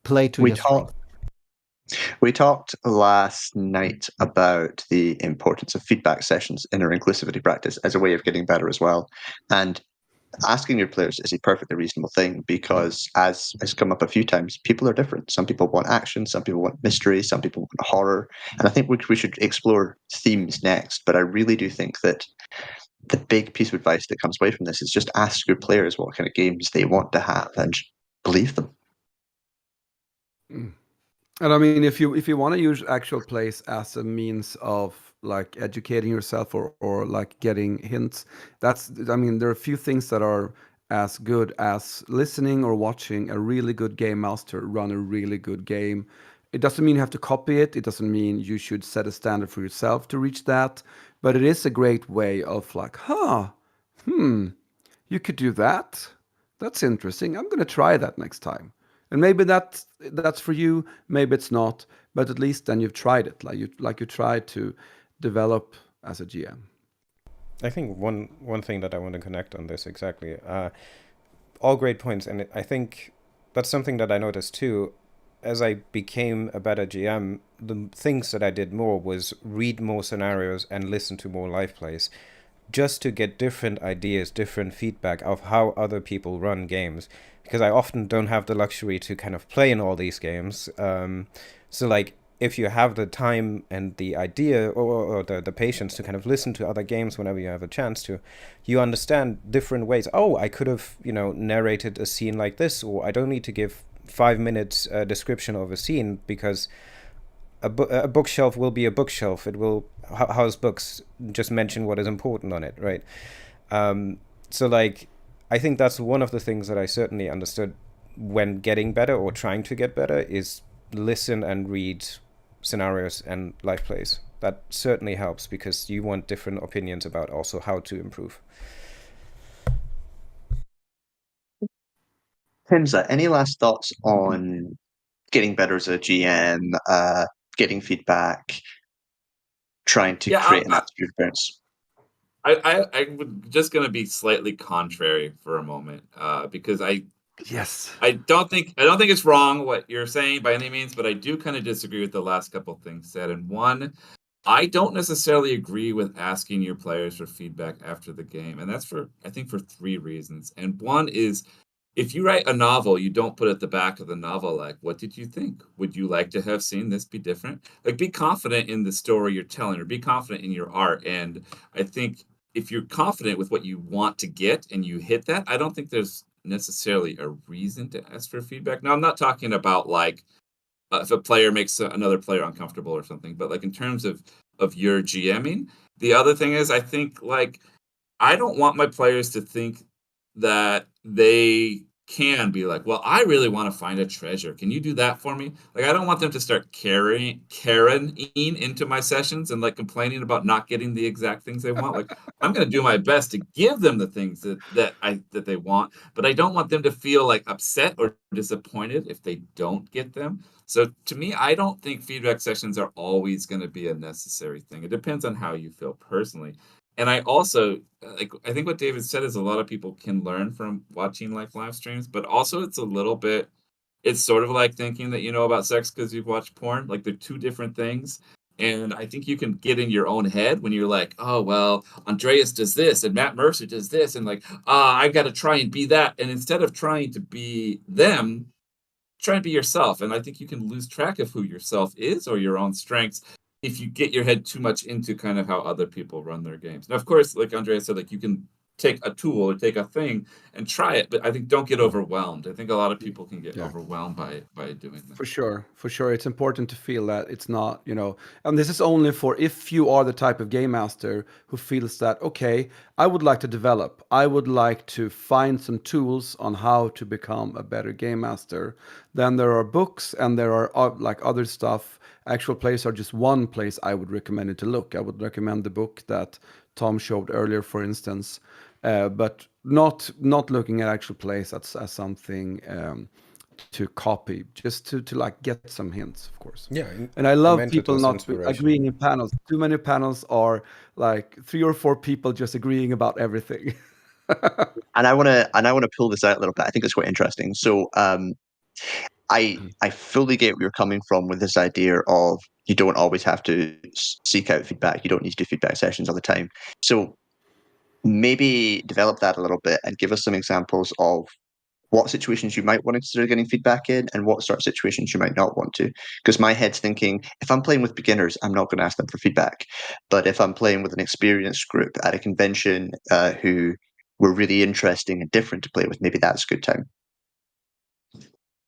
Play to your strength. We talked last night about the importance of feedback sessions in our inclusivity practice as a way of getting better as well. And asking your players is a perfectly reasonable thing because, as has come up a few times, people are different. Some people want action, some people want mystery, some people want horror. And I think we should explore themes next. But I really do think that the big piece of advice that comes away from this is just ask your players what kind of games they want to have and believe them. And I mean, if you want to use actual plays as a means of like educating yourself or like getting hints, there are a few things that are as good as listening or watching a really good game master run a really good game. It doesn't mean you have to copy it. It doesn't mean you should set a standard for yourself to reach that. But it is a great way of like, you could do that. That's interesting. I'm going to try that next time. And maybe that's for you. Maybe it's not. But at least then you've tried it. Like you tried to develop as a GM. I think one thing that I want to connect on this exactly. All great points. And I think that's something that I noticed too. As I became a better GM, the things that I did more was read more scenarios and listen to more live plays, just to get different ideas, different feedback of how other people run games, because I often don't have the luxury to kind of play in all these games. So like, if you have the time and the idea or the patience to kind of listen to other games whenever you have a chance to, you understand different ways. Oh, I could have, narrated a scene like this, or I don't need to give 5 minutes description of a scene because a bookshelf will be a bookshelf. It will house books, just mention what is important on it, right? So like, I think that's one of the things that I certainly understood when getting better or trying to get better is listen and read scenarios and live plays. That certainly helps because you want different opinions about also how to improve. Ahimsa, any last thoughts on getting better as a GM, getting feedback, trying to create an attitude of bounce? I would just going to be slightly contrary for a moment, because I don't think it's wrong what you're saying by any means, but I do kind of disagree with the last couple of things said. And one, I don't necessarily agree with asking your players for feedback after the game, and that's I think for three reasons. And one is, if you write a novel, you don't put at the back of the novel, like, what did you think? Would you like to have seen this be different? Like, be confident in the story you're telling, or be confident in your art. And I think if you're confident with what you want to get and you hit that, I don't think there's necessarily a reason to ask for feedback. Now, I'm not talking about like if a player makes another player uncomfortable or something, but like in terms of your GMing, the other thing is, I think like I don't want my players to think that they can be like, well, I really want to find a treasure. Can you do that for me? Like, I don't want them to start Karening into my sessions and like complaining about not getting the exact things they want. Like, I'm going to do my best to give them the things that they want, but I don't want them to feel like upset or disappointed if they don't get them. So to me, I don't think feedback sessions are always going to be a necessary thing. It depends on how you feel personally. And I also I think what David said is a lot of people can learn from watching like live streams, but also it's sort of like thinking that you know about sex because you've watched porn. Like they're two different things. And I think you can get in your own head when you're like, oh, well, Andreas does this and Matt Mercer does this. And like, I've got to try and be that. And instead of trying to be them, try and be yourself. And I think you can lose track of who yourself is or your own strengths if you get your head too much into kind of how other people run their games. Now, of course, like Andrea said, like you can take a tool or take a thing and try it, but I think don't get overwhelmed. I think a lot of people can get overwhelmed by doing that. For sure. It's important to feel that it's not, and this is only for if you are the type of game master who feels that, okay, I would like to develop. I would like to find some tools on how to become a better game master. Then there are books and there are like other stuff. Actual plays are just one place I would recommend it to look. I would recommend the book that Tom showed earlier, for instance, but not looking at actual plays as something to copy, just to like get some hints, of course. Yeah, and I love people not agreeing in panels. Too many panels are like 3 or 4 people just agreeing about everything. And I want to pull this out a little bit. I think it's quite interesting. So I fully get where you're coming from with this idea of you don't always have to seek out feedback. You don't need to do feedback sessions all the time. So maybe develop that a little bit and give us some examples of what situations you might want to consider getting feedback in and what sort of situations you might not want to. Because my head's thinking, if I'm playing with beginners, I'm not going to ask them for feedback. But if I'm playing with an experienced group at a convention who were really interesting and different to play with, maybe that's a good time.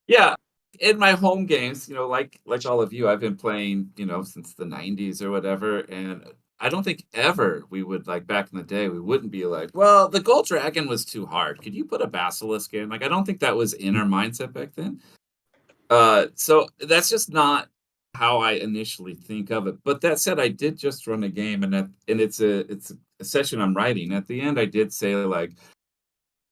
Yeah. In my home games, like all of you, I've been playing, since the 90s or whatever. And I don't think ever we would, like back in the day, we wouldn't be like, well, the Gold Dragon was too hard. Could you put a Basilisk in? Like, I don't think that was in our mindset back then. So that's just not how I initially think of it. But that said, I did just run a game, and it's a session I'm writing. At the end, I did say, like,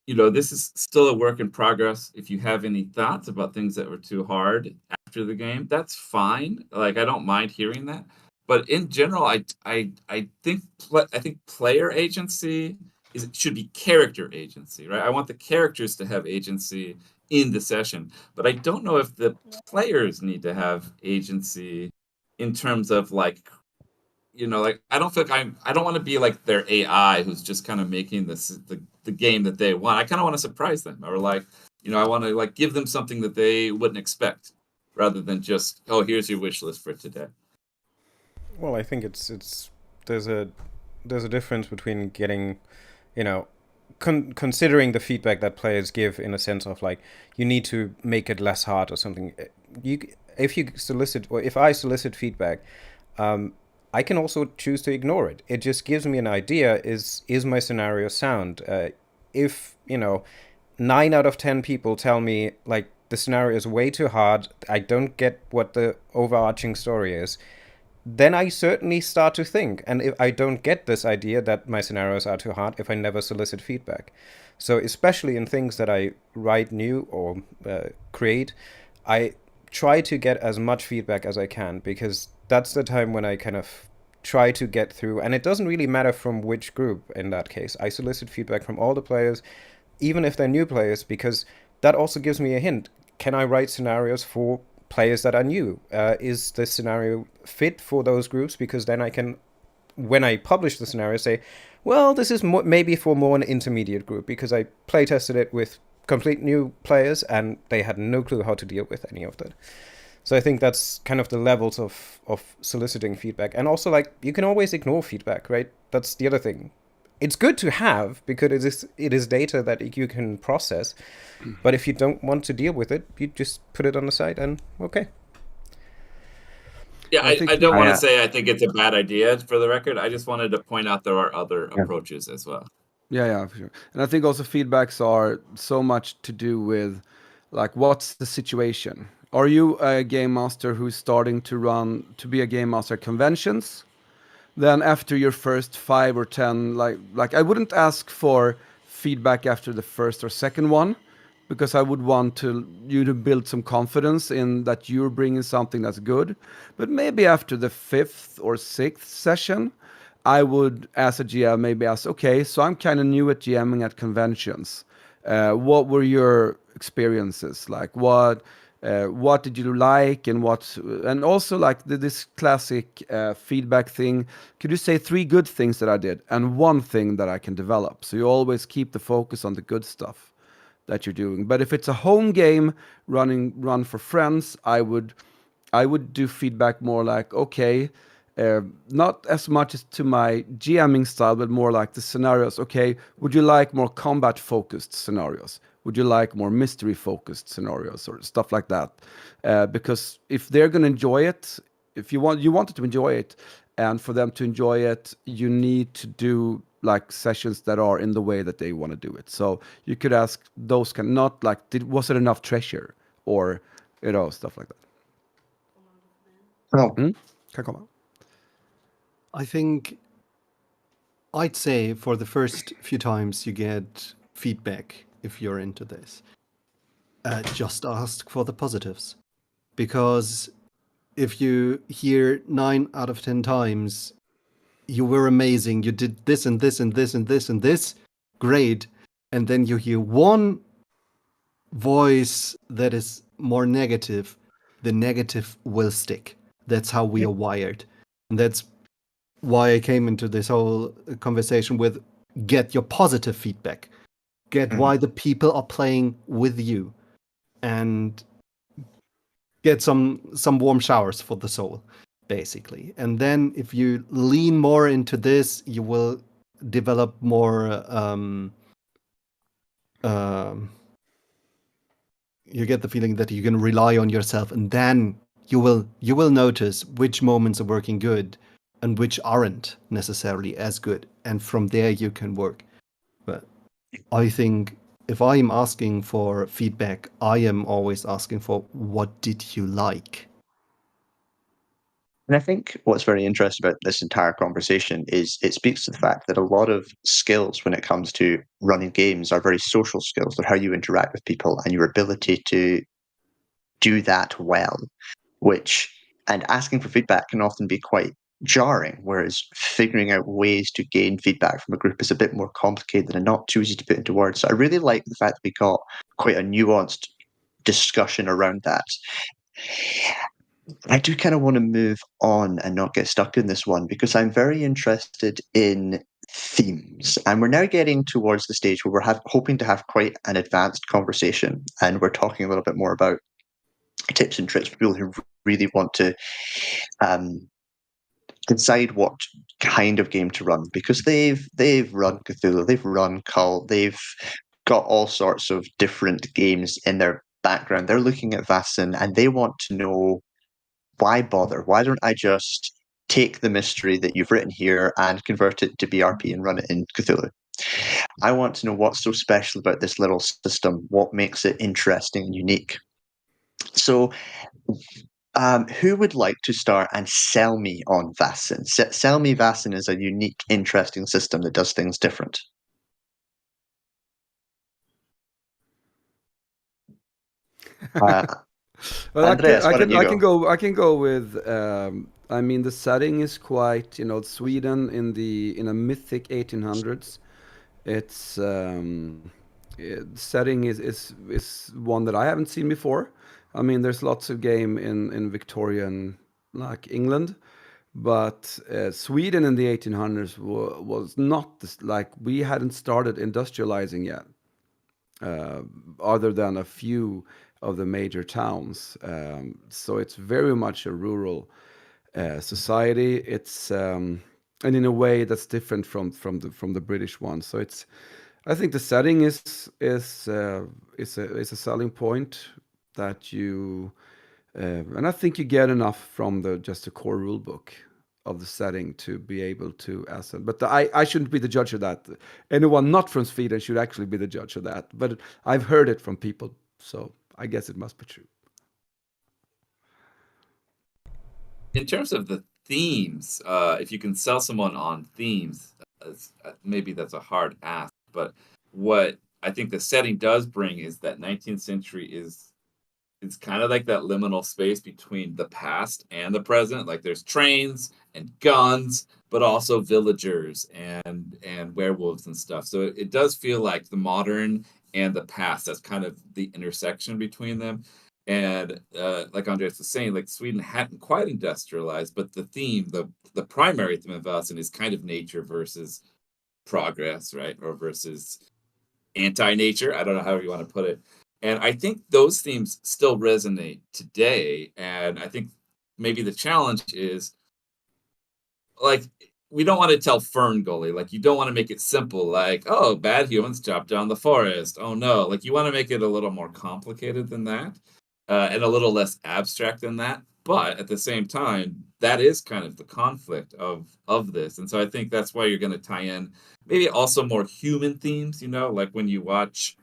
this is still a work in progress. If you have any thoughts about things that were too hard after the game, that's fine. Like, I don't mind hearing that. But in general, I think player agency should be character agency, right? I want the characters to have agency in the session, but I don't know if the players need to have agency in terms of like, I don't feel like I don't want to be like their AI who's just kind of making the game that they want. I kind of want to surprise them, or like, I want to like give them something that they wouldn't expect, rather than just, oh, here's your wish list for today. Well, I think there's a difference between getting, considering the feedback that players give in a sense of like, you need to make it less hard or something. If I solicit feedback, I can also choose to ignore it. It just gives me an idea. Is my scenario sound? if, 9 out of 10 people tell me, like, the scenario is way too hard, I don't get what the overarching story is, then I certainly start to think. And if I don't get this idea that my scenarios are too hard, if I never solicit feedback. So especially in things that I write new or create, I try to get as much feedback as I can, because that's the time when I kind of try to get through. And it doesn't really matter from which group in that case. I solicit feedback from all the players, even if they're new players, because that also gives me a hint. Can I write scenarios for players that are new? Is this scenario fit for those groups? Because then I can, when I publish the scenario, say, well, this is maybe for more an intermediate group, because I play tested it with complete new players and they had no clue how to deal with any of that. So I think that's kind of the levels of soliciting feedback. And also, like, you can always ignore feedback, right? That's the other thing. It's good to have, because it is data that you can process. But if you don't want to deal with it, you just put it on the side and okay. Yeah, I don't want to say I think it's a bad idea, for the record. I just wanted to point out there are other approaches as well. Yeah, for sure. And I think also feedbacks are so much to do with, like, what's the situation? Are you a game master who's starting to be a game master at conventions? Then after your first 5 or 10, like I wouldn't ask for feedback after the first or second one, because I would want you to build some confidence in that you're bringing something that's good. But maybe after the 5th or 6th session, I would, as a GM, maybe ask, okay, so I'm kind of new at GMing at conventions. What were your experiences? Like, what did you like, and also, like, this classic feedback thing. Could you say 3 good things that I did and 1 thing that I can develop? So you always keep the focus on the good stuff that you're doing. But if it's a home game run for friends, I would do feedback more like, okay, not as much as to my GMing style, but more like the scenarios. Okay, would you like more combat focused scenarios? Would you like more mystery focused scenarios or stuff like that? Because if they're going to enjoy it, if you wanted to enjoy it, and for them to enjoy it, you need to do, like, sessions that are in the way that they want to do it. So you could ask those not like, was it enough treasure, or stuff like that. Oh. I think I'd say for the first few times you get feedback, if you're into this, just ask for the positives. Because if you hear 9 out of 10 times, you were amazing, you did this and this and this and this and this, great, and then you hear one voice that is more negative, the negative will stick. That's how we are wired. And that's why I came into this whole conversation with get your positive feedback. Get why the people are playing with you. And get some warm showers for the soul, basically. And then if you lean more into this, you will develop more you get the feeling that you can rely on yourself, and then you will notice which moments are working good and which aren't necessarily as good, and from there you can work. But I think if I am asking for feedback, I am always asking for what did you like? And I think what's very interesting about this entire conversation is it speaks to the fact that a lot of skills when it comes to running games are very social skills. They're how you interact with people and your ability to do that well, and asking for feedback can often be quite jarring, whereas figuring out ways to gain feedback from a group is a bit more complicated and not too easy to put into words. So I really like the fact that we got quite a nuanced discussion around that. I do kind of want to move on and not get stuck in this one, because I'm very interested in themes. And we're now getting towards the stage where we're hoping to have quite an advanced conversation. And we're talking a little bit more about tips and tricks for people who really want to decide what kind of game to run, because they've run Cthulhu, they've run Cult, they've got all sorts of different games in their background. They're looking at Vaesen and they want to know, why bother? Why don't I just take the mystery that you've written here and convert it to BRP and run it in Cthulhu? I want to know what's so special about this little system, what makes it interesting and unique. So, who would like to start and sell me on Vaesen? Sell me Vaesen is a unique, interesting system that does things different. Well, Andreas, why don't you go? I can go with. I mean, the setting is quite, Sweden in a mythic 1800s. It's setting is one that I haven't seen before. I mean, there's lots of game in Victorian, like England, but Sweden in the 1800s was not this, like, we hadn't started industrializing yet, other than a few of the major towns. So it's very much a rural society. It's and in a way that's different from the British one. So it's, I think the setting is a selling point that you and I think you get enough from just the core rule book of the setting to be able to answer. But I shouldn't be the judge of that. Anyone not from Sweden should actually be the judge of that. But I've heard it from people, so I guess it must be true. In terms of the themes, if you can sell someone on themes, maybe that's a hard ask. But what I think the setting does bring is that 19th century is it's kind of like that liminal space between the past and the present. Like there's trains and guns, but also villagers and werewolves and stuff. So it does feel like the modern and the past. That's kind of the intersection between them. And like Andreas was saying, like Sweden hadn't quite industrialized, but the theme, the primary theme of Vaesen is kind of nature versus progress, right? Or versus anti-nature. I don't know how you want to put it. And I think those themes still resonate today. And I think maybe the challenge is, like, we don't want to tell Fern Gully. Like, you don't want to make it simple, like, oh, bad humans chop down the forest. Oh, no. Like, you want to make it a little more complicated than that, and a little less abstract than that. But at the same time, that is kind of the conflict of this. And so I think that's why you're going to tie in maybe also more human themes, like when you watch,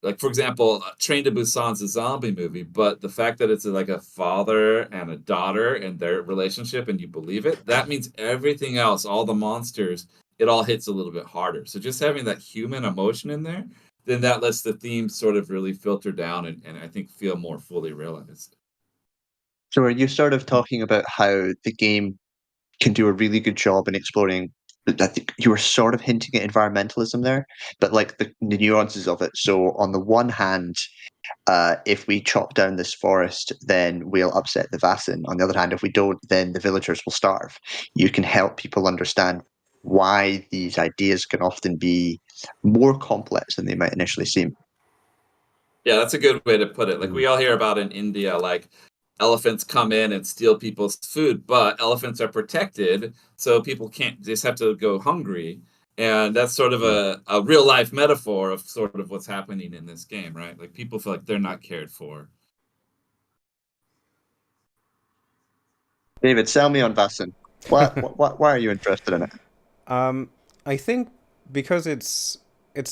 like, for example, Train to Busan's a zombie movie, but the fact that it's like a father and a daughter and their relationship and you believe it, that means everything else, all the monsters, it all hits a little bit harder. So just having that human emotion in there, then that lets the themes sort of really filter down and I think feel more fully realized. So are you sort of talking about how the game can do a really good job in exploring? I think you were sort of hinting at environmentalism there, but like the nuances of it. So on the one hand, if we chop down this forest, then we'll upset the Vaesen. On the other hand, if we don't, then the villagers will starve. You can help people understand why these ideas can often be more complex than they might initially seem. Yeah, that's a good way to put it. Like we all hear about in India, like elephants come in and steal people's food, but elephants are protected, so people can't just have to go hungry. And that's sort of a real life metaphor of sort of what's happening in this game, right? Like people feel like they're not cared for. David, sell me on Vaesen. Why are you interested in it? I think because it's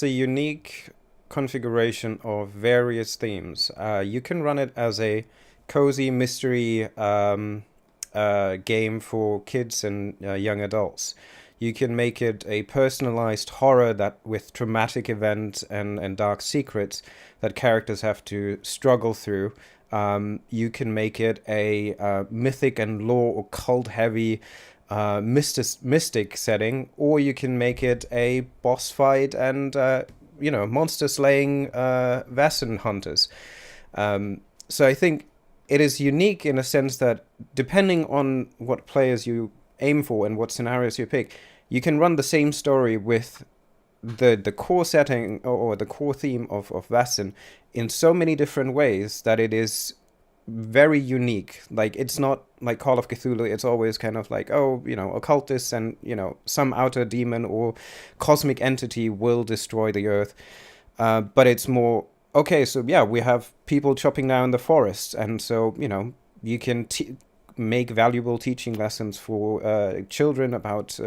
a unique configuration of various themes. You can run it as a cozy mystery game for kids and young adults. You can make it a personalized horror that with traumatic events and dark secrets that characters have to struggle through. You can make it a mythic and lore occult heavy mystic setting, or you can make it a boss fight and monster slaying Vaesen hunters. So I think it is unique in a sense that depending on what players you aim for and what scenarios you pick, you can run the same story with the core setting or the core theme of Vaesen in so many different ways that it is very unique. Like, it's not like Call of Cthulhu. It's always kind of like, occultists and, some outer demon or cosmic entity will destroy the earth. But it's more, okay, so yeah, we have people chopping down the forests. And so, you can make valuable teaching lessons for children about,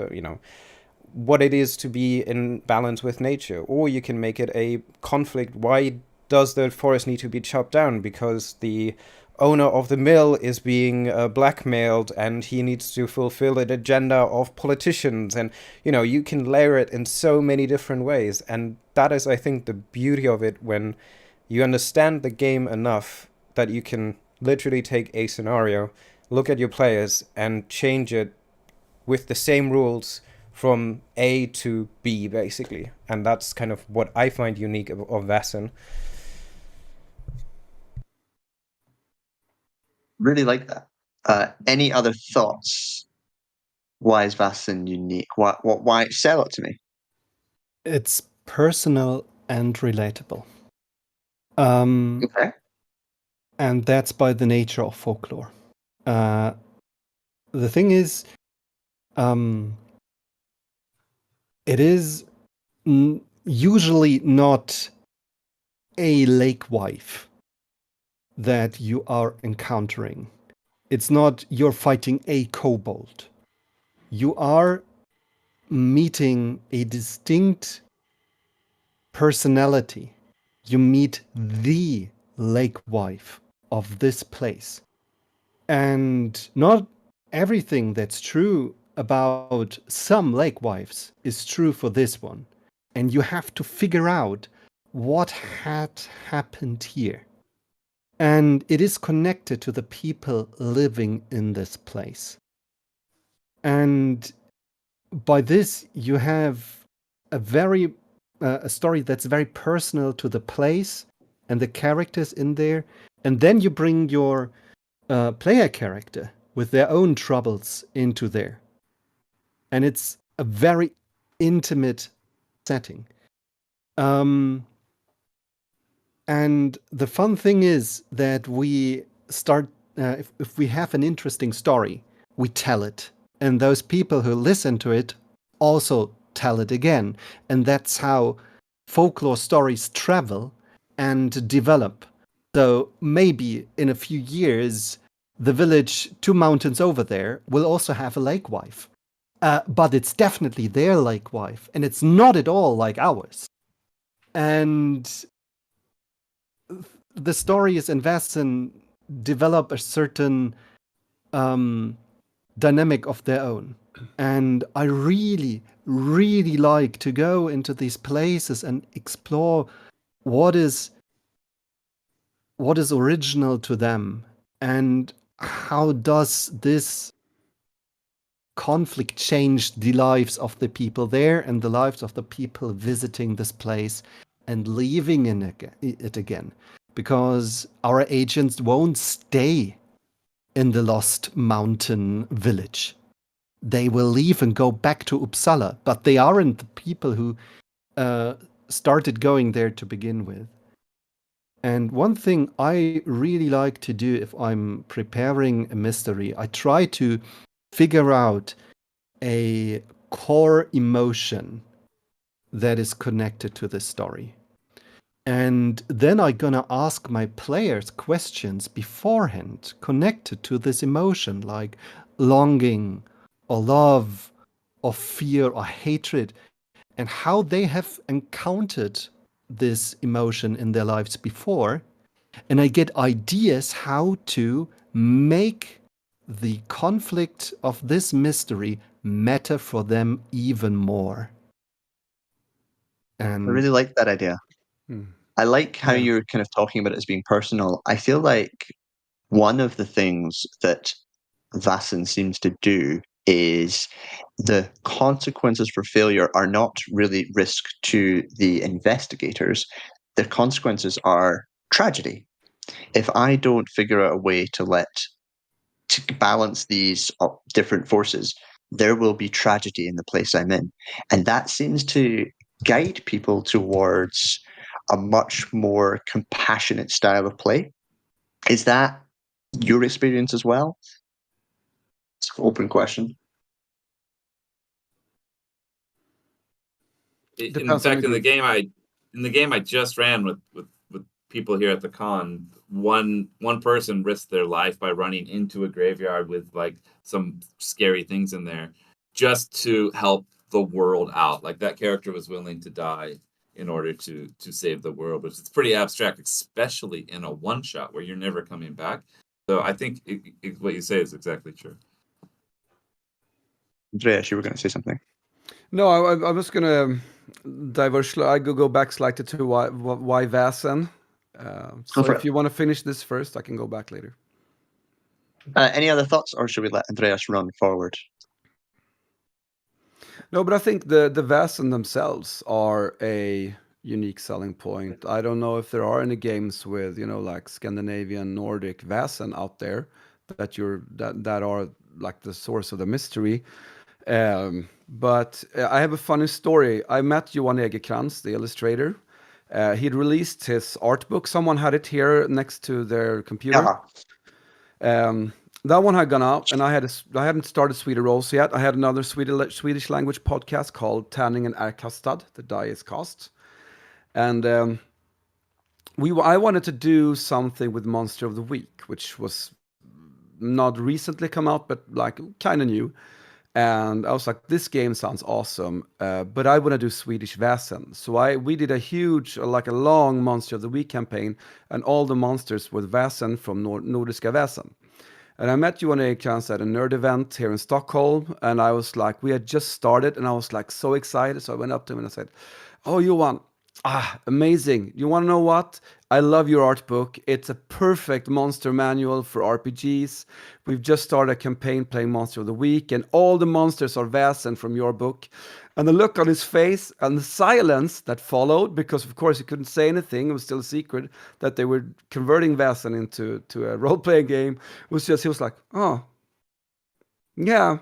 what it is to be in balance with nature, or you can make it a conflict. Why does the forest need to be chopped down? Because the owner of the mill is being blackmailed and he needs to fulfill an agenda of politicians. And, you know, you can layer it in so many different ways. And that is, I think, the beauty of it, when you understand the game enough that you can literally take a scenario, look at your players, and change it with the same rules from A to B, basically. And that's kind of what I find unique of Vaesen. Really like that. Any other thoughts? Why is Vaesen unique? Why? Sell it to me. It's personal and relatable. Okay. And that's by the nature of folklore. The thing is, it is usually not a lake wife that you are encountering. It's not you're fighting a kobold. You are meeting a distinct personality. You meet the lake wife of this place. And not everything that's true about some lake wives is true for this one. And you have to figure out what had happened here. And it is connected to the people living in this place. And by this, you have a story that's very personal to the place and the characters in there. And then you bring your player character with their own troubles into there. And it's a very intimate setting. And the fun thing is that we start, if we have an interesting story, we tell it. And those people who listen to it also tell it again. And that's how folklore stories travel and develop. So maybe in a few years, the village 2 mountains over there will also have a lake wife. But it's definitely their lake wife, and it's not at all like ours. And the stories in Vaesen develop a certain dynamic of their own. And I really, really like to go into these places and explore what is original to them, and how does this conflict change the lives of the people there and the lives of the people visiting this place and leaving it again. Because our agents won't stay in the Lost Mountain village. They will leave and go back to Uppsala, but they aren't the people who started going there to begin with. And one thing I really like to do if I'm preparing a mystery, I try to figure out a core emotion that is connected to the story. And then I'm gonna ask my players questions beforehand connected to this emotion, like longing or love or fear or hatred, and how they have encountered this emotion in their lives before. And I get ideas how to make the conflict of this mystery matter for them even more. And I really like that idea. I like how Yeah. you're kind of talking about it as being personal. I feel like one of the things that Vaesen seems to do is the consequences for failure are not really risk to the investigators. The consequences are tragedy. If I don't figure out a way to balance these different forces, there will be tragedy in the place I'm in. And that seems to guide people towards a much more compassionate style of play. Is that your experience as well? It's an open question. In Depends on fact, the in the game I just ran with people here at the con, one person risked their life by running into a graveyard with like some scary things in there, just to help the world out. Like that character was willing to die in order to save the world, which is pretty abstract, especially in a one shot where you're never coming back. So I think what you say is exactly true. Andreas, you were going to say something. No, I was going to diverge. I go back slightly to why Vaesen. So if you want to finish this first, I can go back later. Any other thoughts, or should we let Andreas run forward? No, but I think the Vaesen themselves are a unique selling point. I don't know if there are any games with, you know, like Scandinavian, Nordic Vaesen out there that are like the source of the mystery. But I have a funny story. I met Johan Egerkrans, the illustrator. He'd released his art book. Someone had it here next to their computer. Yeah. That one had gone out, and I hadn't started Swedish Rolls yet. I had another Swedish language podcast called Tärningen är kastad, the die is cast, and I wanted to do something with Monster of the Week, which was not recently come out, but like kind of new. And I was like, this game sounds awesome, but I want to do Swedish Vaesen. So we did a huge, like a long Monster of the Week campaign, and all the monsters were Vaesen from Nordiska Vaesen. And I met Johan Egerkrans at a nerd event here in Stockholm, and I was like, we had just started, and I was like so excited. So I went up to him and I said, "Oh, Johan, amazing. You want to know what? I love your art book. It's a perfect monster manual for RPGs. We've just started a campaign playing Monster of the Week, and all the monsters are Vaesen from your book." And the look on his face and the silence that followed, because of course he couldn't say anything, it was still a secret that they were converting Vaesen into a role-playing game, was just, he was like, "Oh, yeah,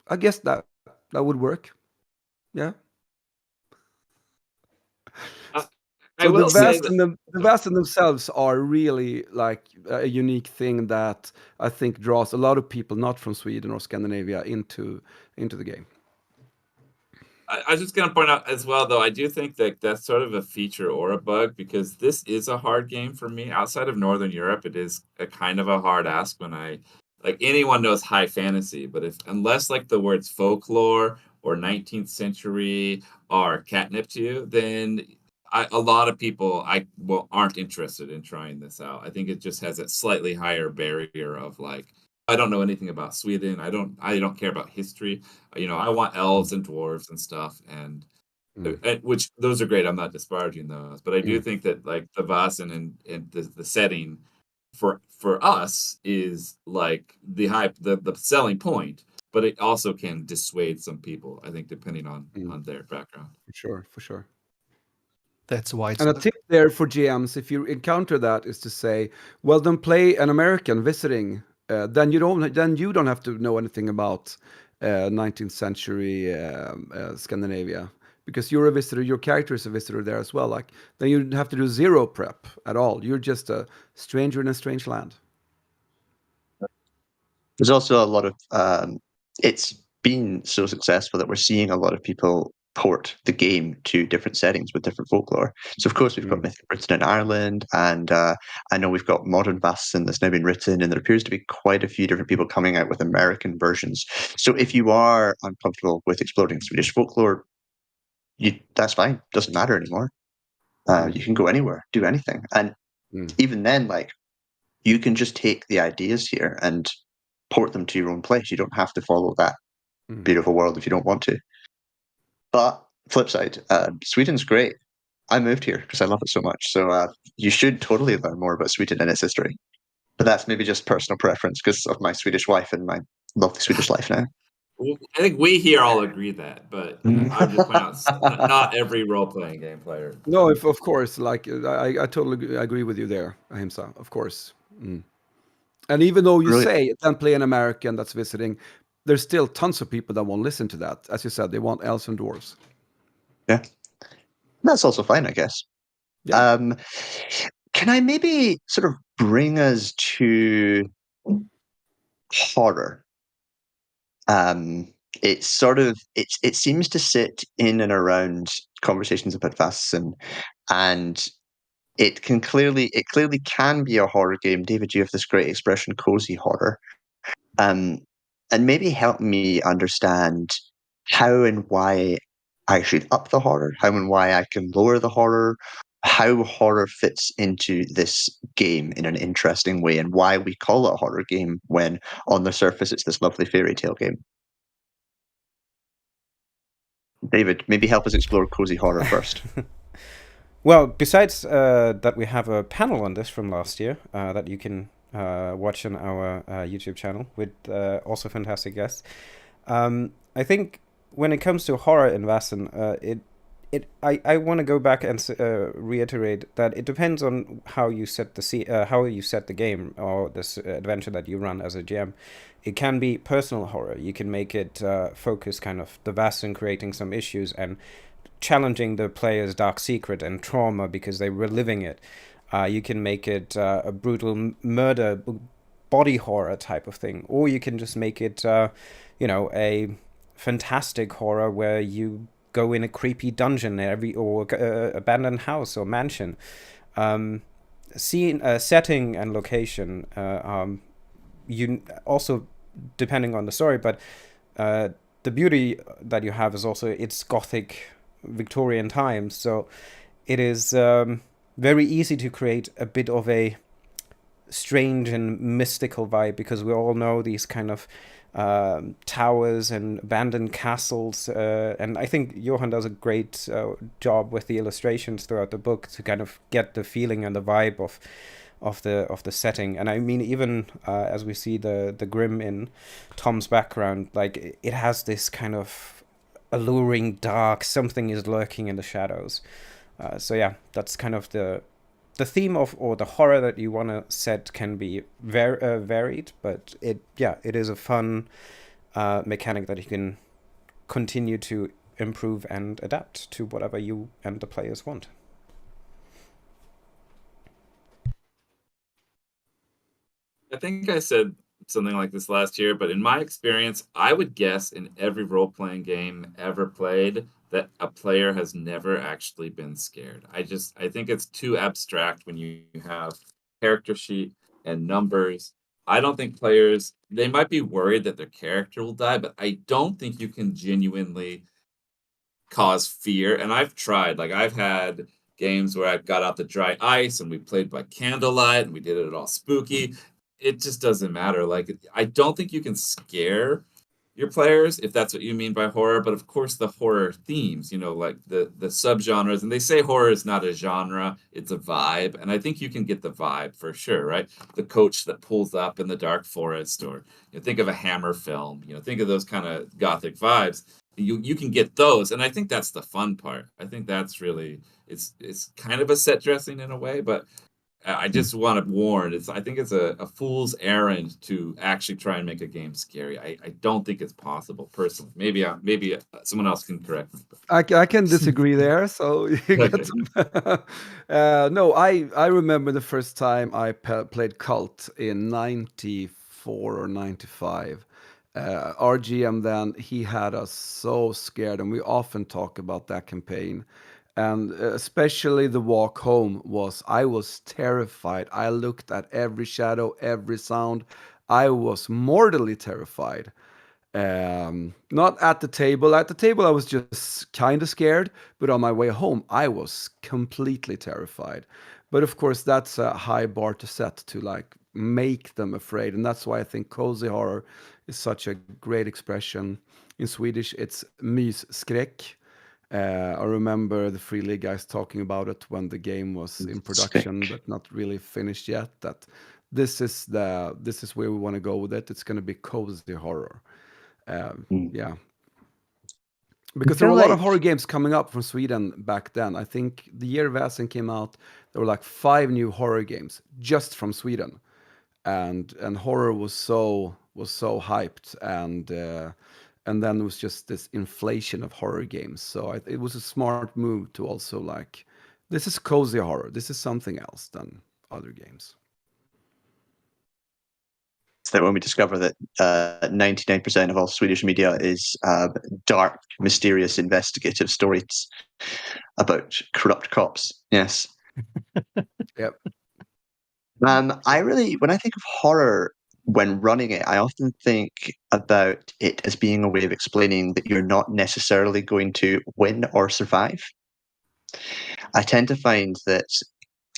I guess that would work. Yeah." So the Vaesen themselves are really like a unique thing that I think draws a lot of people not from Sweden or Scandinavia into the game. I was just going to point out as well, though, I do think that that's sort of a feature or a bug, because this is a hard game for me. Outside of Northern Europe, it is a kind of a hard ask when like anyone knows high fantasy, but unless like the words folklore or 19th century are catnip to you, then a lot of people aren't interested in trying this out. I think it just has a slightly higher barrier of like, I don't know anything about Sweden. I don't care about history. You know, I want elves and dwarves and stuff, and which those are great. I'm not disparaging those, but I do think that like the Vaesen and the setting for us is like the selling point, but it also can dissuade some people, I think, depending on their background. For sure. That's why. And a tip there for GMs, if you encounter that, is to say, well, then play an American visiting. Then you don't have to know anything about 19th century Scandinavia, because you're a visitor. Your character is a visitor there as well. Like, then you have to do zero prep at all. You're just a stranger in a strange land. There's also a lot of it's been so successful that we're seeing a lot of people port the game to different settings with different folklore. So of course we've got Mythic Britain and Ireland, and I know we've got Modern Vaesen that's now been written, and there appears to be quite a few different people coming out with American versions. So if you are uncomfortable with exploring Swedish folklore, that's fine. Doesn't matter anymore. You can go anywhere, do anything, and even then, like, you can just take the ideas here and port them to your own place. You don't have to follow that beautiful world if you don't want to. But flip side, Sweden's great. I moved here because I love it so much. So you should totally learn more about Sweden and its history. But that's maybe just personal preference because of my Swedish wife and my lovely Swedish life now. I think we here all agree that, but I'm just pointing out, not every role-playing game player. No, of course. Like I totally agree with you there, Ahimsa. Of course. And even though you say then play an American that's visiting, there's still tons of people that won't listen to that. As you said, they want elves and dwarves. Yeah. That's also fine, I guess. Yeah. Can I maybe sort of bring us to horror? It's sort of it seems to sit in and around conversations about Vaesen, and it clearly can be a horror game. David, you have this great expression, cozy horror. And maybe help me understand how and why I should up the horror, how and why I can lower the horror, how horror fits into this game in an interesting way, and why we call it a horror game when on the surface it's this lovely fairy tale game. David, maybe help us explore cozy horror first. Well, besides that we have a panel on this from last year that you can watch on our YouTube channel with also fantastic guests. I think when it comes to horror in Vaesen, I want to go back and reiterate that it depends on how you set the game or this adventure that you run as a GM. It can be personal horror. You can make it focus kind of the Vaesen creating some issues and challenging the player's dark secret and trauma because they were living it. You can make it a brutal murder, body horror type of thing, or you can just make it, a fantastic horror where you go in a creepy dungeon or abandoned house or mansion. Setting and location, you also depending on the story, but the beauty that you have is also it's Gothic Victorian times, so it is very easy to create a bit of a strange and mystical vibe because we all know these kind of towers and abandoned castles, and I think Johan does a great job with the illustrations throughout the book to kind of get the feeling and the vibe of the setting. And I mean, even as we see the Grim in Tom's background, like it has this kind of alluring dark, something is lurking in the shadows. So yeah, that's kind of the theme of, or the horror that you want to set can be varied, but it is a fun mechanic that you can continue to improve and adapt to whatever you and the players want. I think I said something like this last year, but in my experience, I would guess in every role-playing game ever played that a player has never actually been scared. I think it's too abstract when you have character sheet and numbers. I don't think players, they might be worried that their character will die, but I don't think you can genuinely cause fear. And I've tried, like I've had games where I got out the dry ice and we played by candlelight and we did it all spooky. It just doesn't matter. Like, I don't think you can scare your players if that's what you mean by horror. But of course, the horror themes, like the subgenres, and they say horror is not a genre, it's a vibe. And I think you can get the vibe for sure, right? The coach that pulls up in the dark forest, or think of a Hammer film, think of those kind of gothic vibes. You can get those, and I think that's the fun part. I think that's really it's kind of a set dressing in a way, but I just want to warn. I think it's a fool's errand to actually try and make a game scary. I don't think it's possible personally. Maybe someone else can correct me. I can disagree there. So you get no. I remember the first time I played Cult in '94 or '95. Our GM then, he had us so scared, and we often talk about that campaign. And especially the walk home I was terrified. I looked at every shadow, every sound. I was mortally terrified. Not at the table. At the table, I was just kind of scared. But on my way home, I was completely terrified. But of course, that's a high bar to set to like make them afraid. And that's why I think cozy horror is such a great expression. In Swedish, it's mysskräck. I remember the Free League guys talking about it when the game was in production, but not really finished yet. That this is where we want to go with it. It's going to be cozy horror. Yeah, because there were a lot of horror games coming up from Sweden back then. I think the year Vaesen came out, there were like 5 new horror games just from Sweden, and horror was so hyped, and then there was just this inflation of horror games. So it was a smart move to also like, this is cozy horror. This is something else than other games. It's that when we discover that 99% of all Swedish media is dark, mysterious, investigative stories about corrupt cops. Yes. Yep. When I think of horror, when running it, I often think about it as being a way of explaining that you're not necessarily going to win or survive. I tend to find that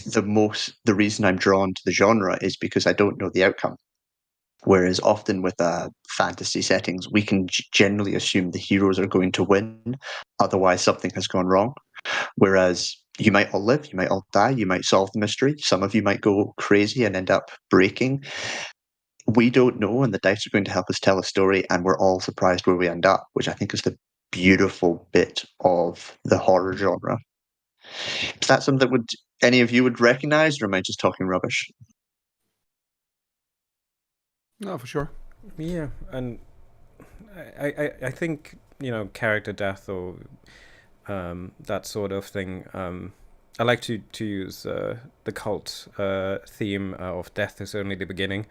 the reason I'm drawn to the genre is because I don't know the outcome. Whereas often with fantasy settings, we can generally assume the heroes are going to win, otherwise something has gone wrong. Whereas you might all live, you might all die, you might solve the mystery, some of you might go crazy and end up breaking. We don't know, and the dice are going to help us tell a story, and we're all surprised where we end up, which I think is the beautiful bit of the horror genre. Is that something that any of you would recognize, or am I just talking rubbish? No, for sure. Yeah, and I think, character death or that sort of thing. I like to use the cult theme of death is only the beginning,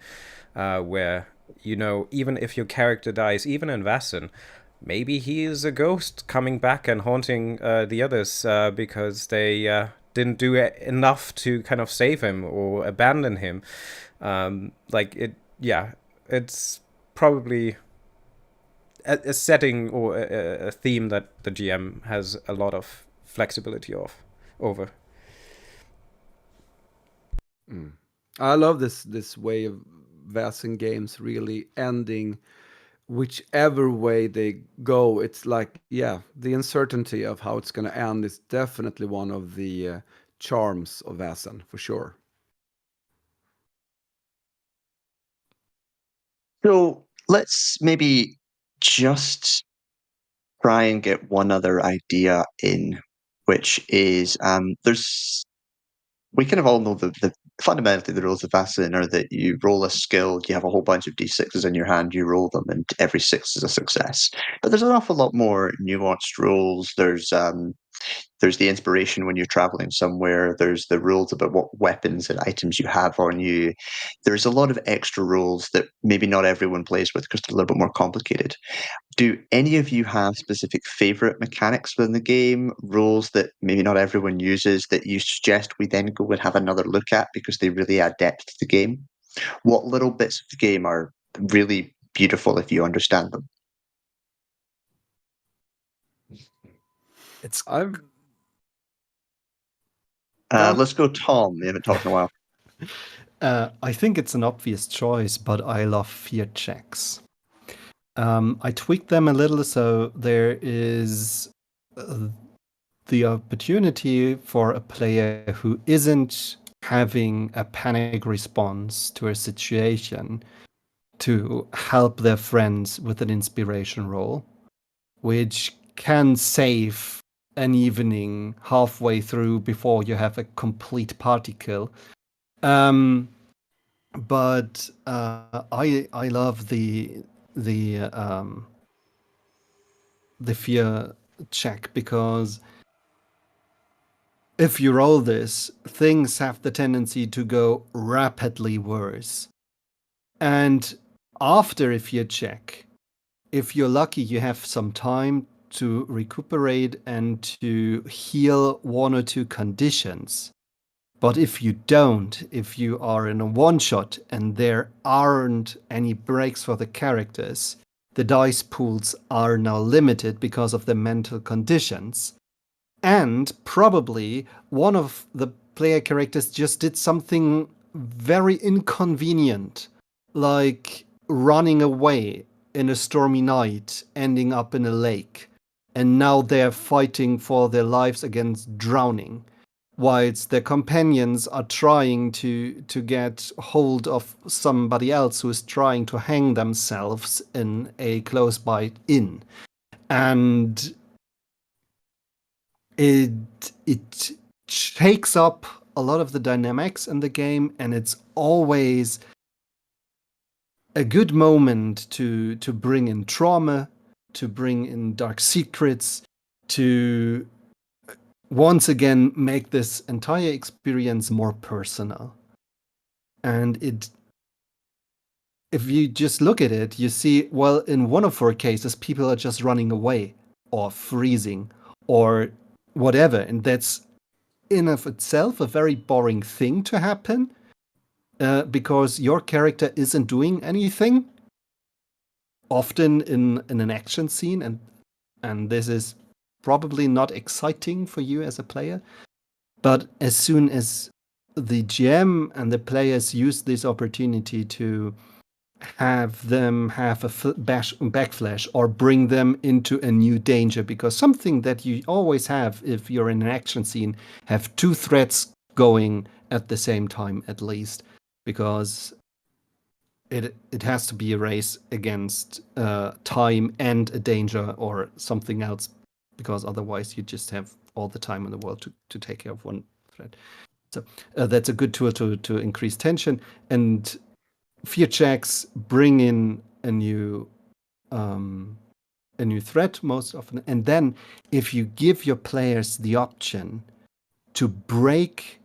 where, even if your character dies, even in Vaesen, maybe he is a ghost coming back and haunting the others because they didn't do enough to kind of save him or abandon him. It's probably a setting or a theme that the GM has a lot of flexibility over. I love this way of Vaesen games really ending whichever way they go. It's like, the uncertainty of how it's going to end is definitely one of the charms of Vaesen, for sure. So let's maybe just try and get one other idea in, which is we kind of all know the fundamentally the rules of Vaesen are that you roll a skill, you have a whole bunch of d6s in your hand, you roll them, and every 6 is a success. But there's an awful lot more nuanced rules. There's the inspiration when you're traveling somewhere. There's the rules about what weapons and items you have on you. There's a lot of extra rules that maybe not everyone plays with because they're a little bit more complicated. Do any of you have specific favorite mechanics within the game, rules that maybe not everyone uses that you suggest we then go and have another look at because they really add depth to the game? What little bits of the game are really beautiful if you understand them? Let's go Tom. We haven't talked in a while. I think it's an obvious choice, but I love fear checks. I tweaked them a little, so there is the opportunity for a player who isn't having a panic response to a situation to help their friends with an inspiration roll, which can save an evening halfway through before you have a complete party kill. But I love the fear check, because if you roll this, things have the tendency to go rapidly worse. And after a fear check, if you're lucky, you have some time to recuperate and to heal 1 or 2 conditions. But if you don't, if you are in a one-shot and there aren't any breaks for the characters, the dice pools are now limited because of the mental conditions. And probably one of the player characters just did something very inconvenient, like running away in a stormy night, ending up in a lake. And now they're fighting for their lives against drowning, whilst their companions are trying to get hold of somebody else who is trying to hang themselves in a close-by inn. And it shakes up a lot of the dynamics in the game, and it's always a good moment to bring in trauma, to bring in dark secrets, to once again make this entire experience more personal. And if you just look at it, you see, well, in 1 of 4 cases, people are just running away or freezing or whatever. And that's in of itself a very boring thing to happen. because your character isn't doing anything, often in an action scene, and this is probably not exciting for you as a player. But as soon as the GM and the players use this opportunity to have them have a backflash or bring them into a new danger, because something that you always have if you're in an action scene, have two threats going at the same time at least, because it has to be a race against time and a danger or something else, because otherwise you just have all the time in the world to take care of one threat. So that's a good tool to increase tension. And fear checks bring in a new threat most often. And then if you give your players the option to break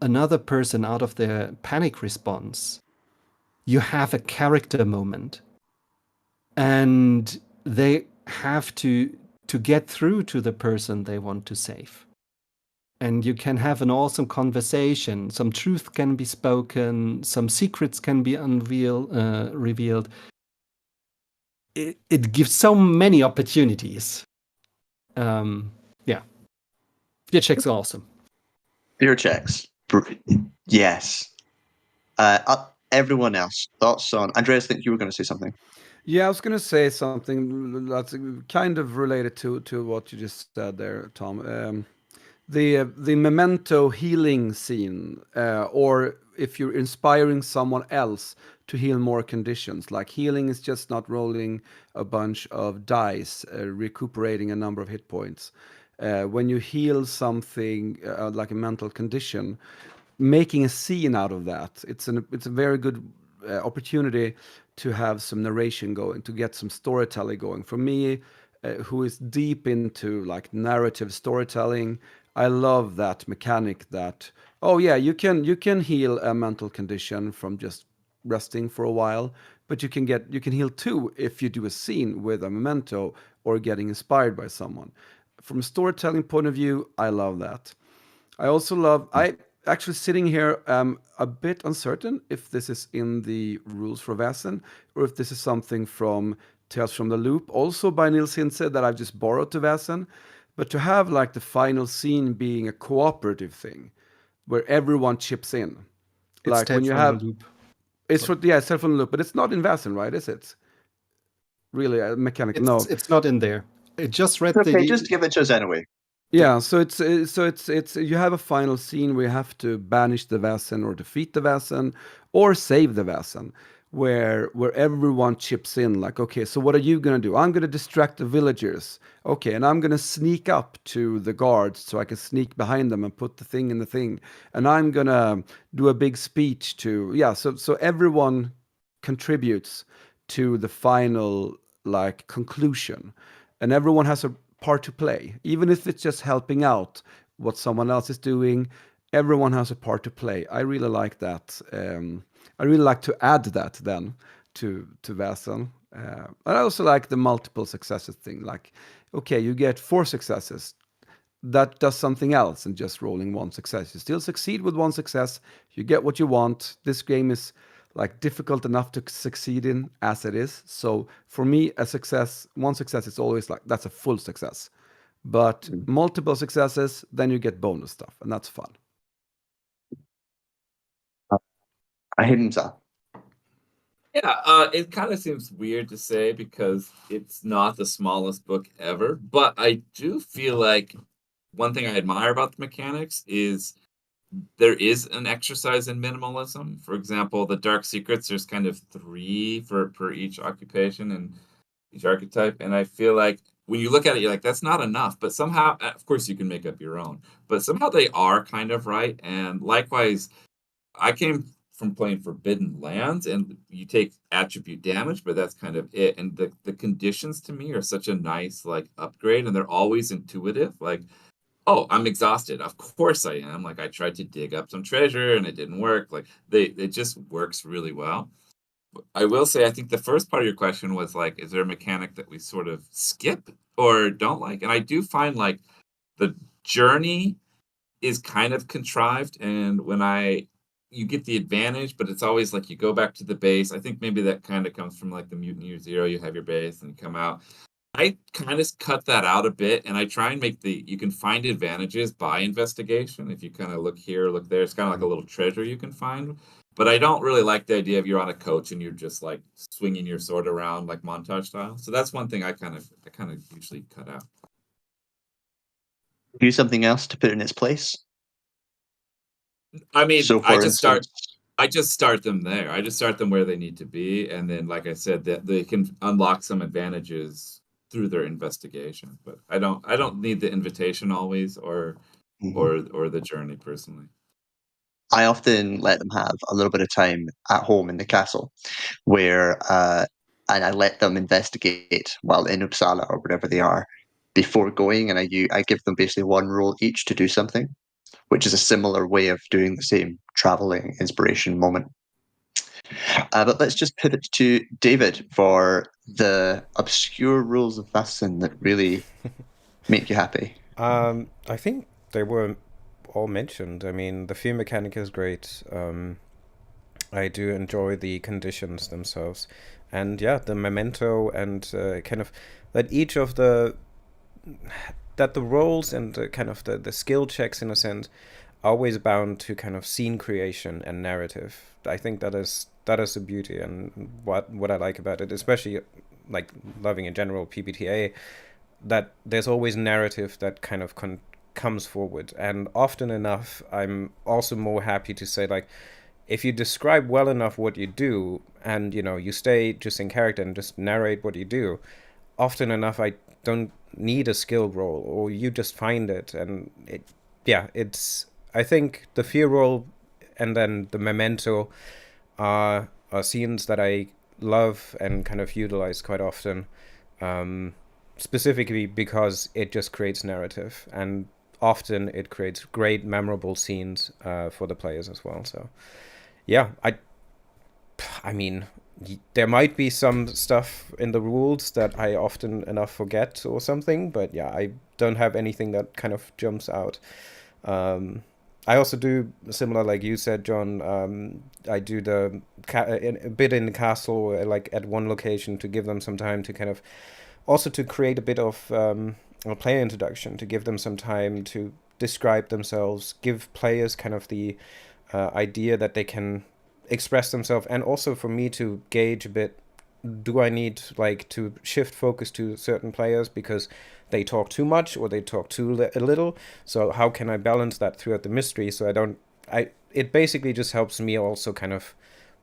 another person out of their panic response, you have a character moment, and they have to get through to the person they want to save. And you can have an awesome conversation. Some truth can be spoken. Some secrets can be revealed. It gives so many opportunities. Yeah. Fear checks are awesome. Fear checks. Yes. Everyone else, thoughts on... Andreas, I think you were going to say something. Yeah, I was going to say something that's kind of related to what you just said there, Tom. The memento healing scene, or if you're inspiring someone else to heal more conditions, like healing is just not rolling a bunch of dice, recuperating a number of hit points. When you heal something like a mental condition, making a scene out of that, it's a very good opportunity to have some narration going, to get some storytelling going. For me, who is deep into like narrative storytelling, I love that mechanic that, oh yeah, you can heal a mental condition from just resting for a while, but you can heal too if you do a scene with a memento or getting inspired by someone. From a storytelling point of view, I love that. I also love, I actually sitting here a bit uncertain if this is in the rules for Vaesen or if this is something from Tales from the Loop, also by Nils Hintze, that I've just borrowed to Vaesen. But to have like the final scene being a cooperative thing where everyone chips in. It's Like when Tales you from have, the Loop. it's for, yeah, it's Tales from the Loop, but it's not in Vaesen, right? Is it? Really a mechanic? No. It's not in there. I just read Okay, the... just give it to us anyway. Yeah, so it's you have a final scene where you have to banish the Vaesen or defeat the Vaesen or save the Vaesen, where everyone chips in. Like, okay, so what are you gonna do? I'm gonna distract the villagers. Okay, and I'm gonna sneak up to the guards so I can sneak behind them and put the thing in the thing. And I'm gonna do a big speech to, yeah. So everyone contributes to the final like conclusion, and everyone has a part to play, even if it's just helping out what someone else is doing. Everyone has a part to play. I really like that. I really like to add that then to Vaesen. And I also like the multiple successes thing. Like, okay, you get 4 successes. That does something else than just rolling 1 success. You still succeed with 1 success. You get what you want. This game is like difficult enough to succeed in as it is. So for me, a success, 1 success is always like, that's a full success. But multiple successes, then you get bonus stuff, and that's fun. Ahimsa. Yeah, it kind of seems weird to say because it's not the smallest book ever, but I do feel like one thing I admire about the mechanics is there is an exercise in minimalism. For example, the Dark Secrets, there's kind of 3 per each occupation and each archetype, and I feel like when you look at it, you're like, that's not enough. But somehow, of course, you can make up your own, but somehow they are kind of right. And likewise, I came from playing Forbidden Lands, and you take attribute damage, but that's kind of it. And the conditions to me are such a nice like upgrade, and they're always intuitive. Like, oh, I'm exhausted. Of course I am. Like, I tried to dig up some treasure and it didn't work. Like, it just works really well. I will say, I think the first part of your question was like, is there a mechanic that we sort of skip or don't like? And I do find like the journey is kind of contrived. And when I you get the advantage, but it's always like you go back to the base. I think maybe that kind of comes from like the Mutant Year Zero. You have your base and you come out. I kind of cut that out a bit, and I try and make you can find advantages by investigation. If you kind of look here, look there, it's kind of like a little treasure you can find. But I don't really like the idea of you're on a coach and you're just like swinging your sword around like montage style. So that's one thing I kind of usually cut out. Do something else to put in its place. I mean, so I just start them there. I just start them where they need to be, and then, like I said, that they can unlock some advantages through their investigation. But I don't need the invitation always, or the journey personally. I often let them have a little bit of time at home in the castle, where and I let them investigate while in Uppsala or wherever they are before going, and I give them basically one roll each to do something, which is a similar way of doing the same traveling inspiration moment. But let's just pivot to David for the obscure rules of Vaesen that really make you happy. I think they were all mentioned. I mean, the fear mechanic is great. I do enjoy the conditions themselves, and yeah, the memento and kind of that each of the roles and kind of the skill checks in a sense are always bound to kind of scene creation and narrative. I think that is the beauty and what I like about it, especially like loving in general PBTA, that there's always narrative that kind of comes forward. And often enough, I'm also more happy to say, like, if you describe well enough what you do and, you know, you stay just in character and just narrate what you do, often enough I don't need a skill roll, or you just find it. And it's I think the fear roll and then the memento are scenes that I love and kind of utilize quite often, specifically because it just creates narrative, and often it creates great memorable scenes for the players as well. So yeah, I mean, there might be some stuff in the rules that I often enough forget or something, but yeah, I don't have anything that kind of jumps out. I also do similar, like you said, John. I do a bit in the castle, like at one location, to give them some time to kind of also to create a bit of a player introduction, to give them some time to describe themselves, give players kind of the idea that they can express themselves, and also for me to gauge a bit, do I need like to shift focus to certain players because they talk too much or they talk too little? So how can I balance that throughout the mystery so it basically just helps me also kind of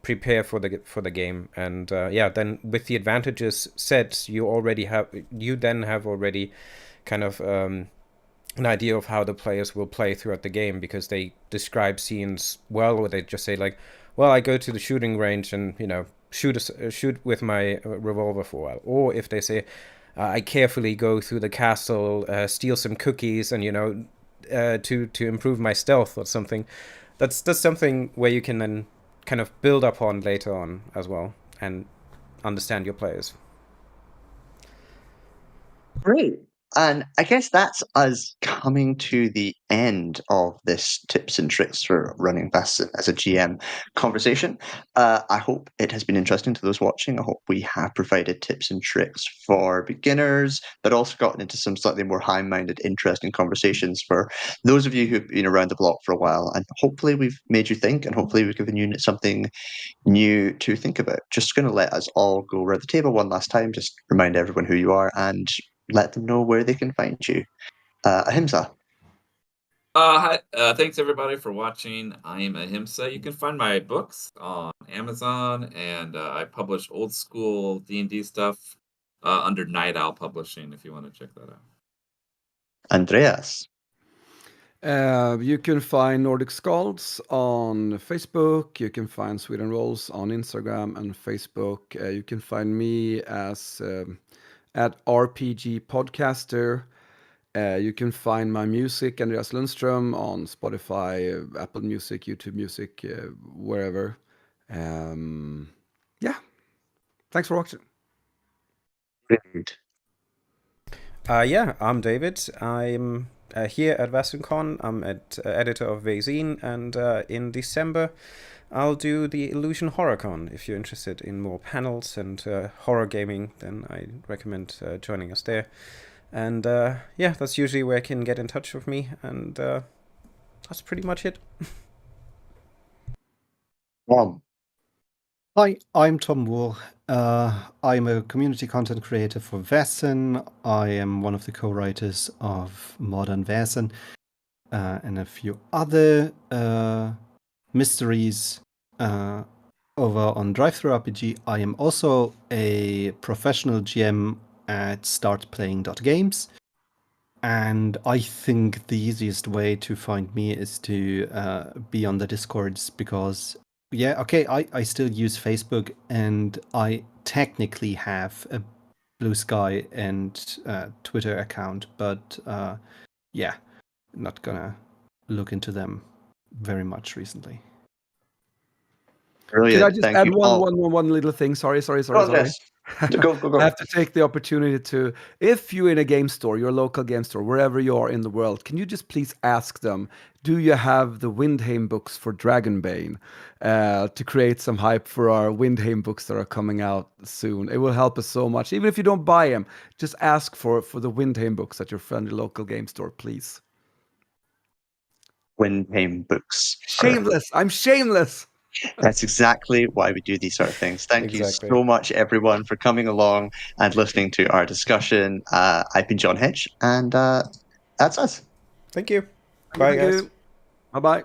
prepare for the game. And then with the advantages set, you then have already kind of an idea of how the players will play throughout the game, because they describe scenes well, or they just say like, well, I go to the shooting range and, you know, shoot with my revolver for a while. Or if they say, I carefully go through the castle, steal some cookies, and, you know, to improve my stealth or something. That's something where you can then kind of build upon later on as well and understand your players. Great. And I guess that's us coming to the end of this tips and tricks for running Vaesen as a GM conversation. I hope it has been interesting to those watching. I hope we have provided tips and tricks for beginners, but also gotten into some slightly more high-minded, interesting conversations for those of you who've been around the block for a while. And hopefully we've made you think, and hopefully we've given you something new to think about. Just going to let us all go around the table one last time, just remind everyone who you are and let them know where they can find you. Ahimsa. Hi, thanks everybody for watching. I'm Ahimsa. You can find my books on Amazon, and I publish old school D&D stuff under Night Owl Publishing, if you want to check that out. Andreas. You can find Nordic Skulls on Facebook. You can find Sweden Rolls on Instagram and Facebook. You can find me as at RPG Podcaster. You can find my music, Andreas Lundström, on Spotify, Apple Music, YouTube Music, wherever. Thanks for watching. Brilliant. I'm David. I'm here at VaesenCon, I'm editor of Vaesen, and in December I'll do the Illusion HorrorCon. If you're interested in more panels and horror gaming, then I recommend joining us there. And yeah, that's usually where you can get in touch with me, and that's pretty much it. Hi, I'm Tom Murr. I'm a community content creator for Vaesen. I am one of the co-writers of Modern Vaesen and a few other mysteries over on DriveThruRPG. I am also a professional GM at startplaying.games. And I think the easiest way to find me is to be on the Discords, because yeah, okay, I still use Facebook, and I technically have a Blue Sky and Twitter account, but yeah, not gonna look into them very much recently. Brilliant. Can I just Thank add you. one little thing? Sorry. Yes. Go. I have to take the opportunity to, if you're in a game store, your local game store, wherever you are in the world, can you just please ask them, do you have the Windhame books for Dragonbane, to create some hype for our Windhame books that are coming out soon? It will help us so much. Even if you don't buy them, just ask for the Windhame books at your friendly local game store, please. Windhame books. Shameless. I'm shameless. That's exactly why we do these sort of things. Thank Exactly. you so much, everyone, for coming along and listening to our discussion. I've been John Hedge, and that's us. Thank you. Bye, guys. Bye-bye.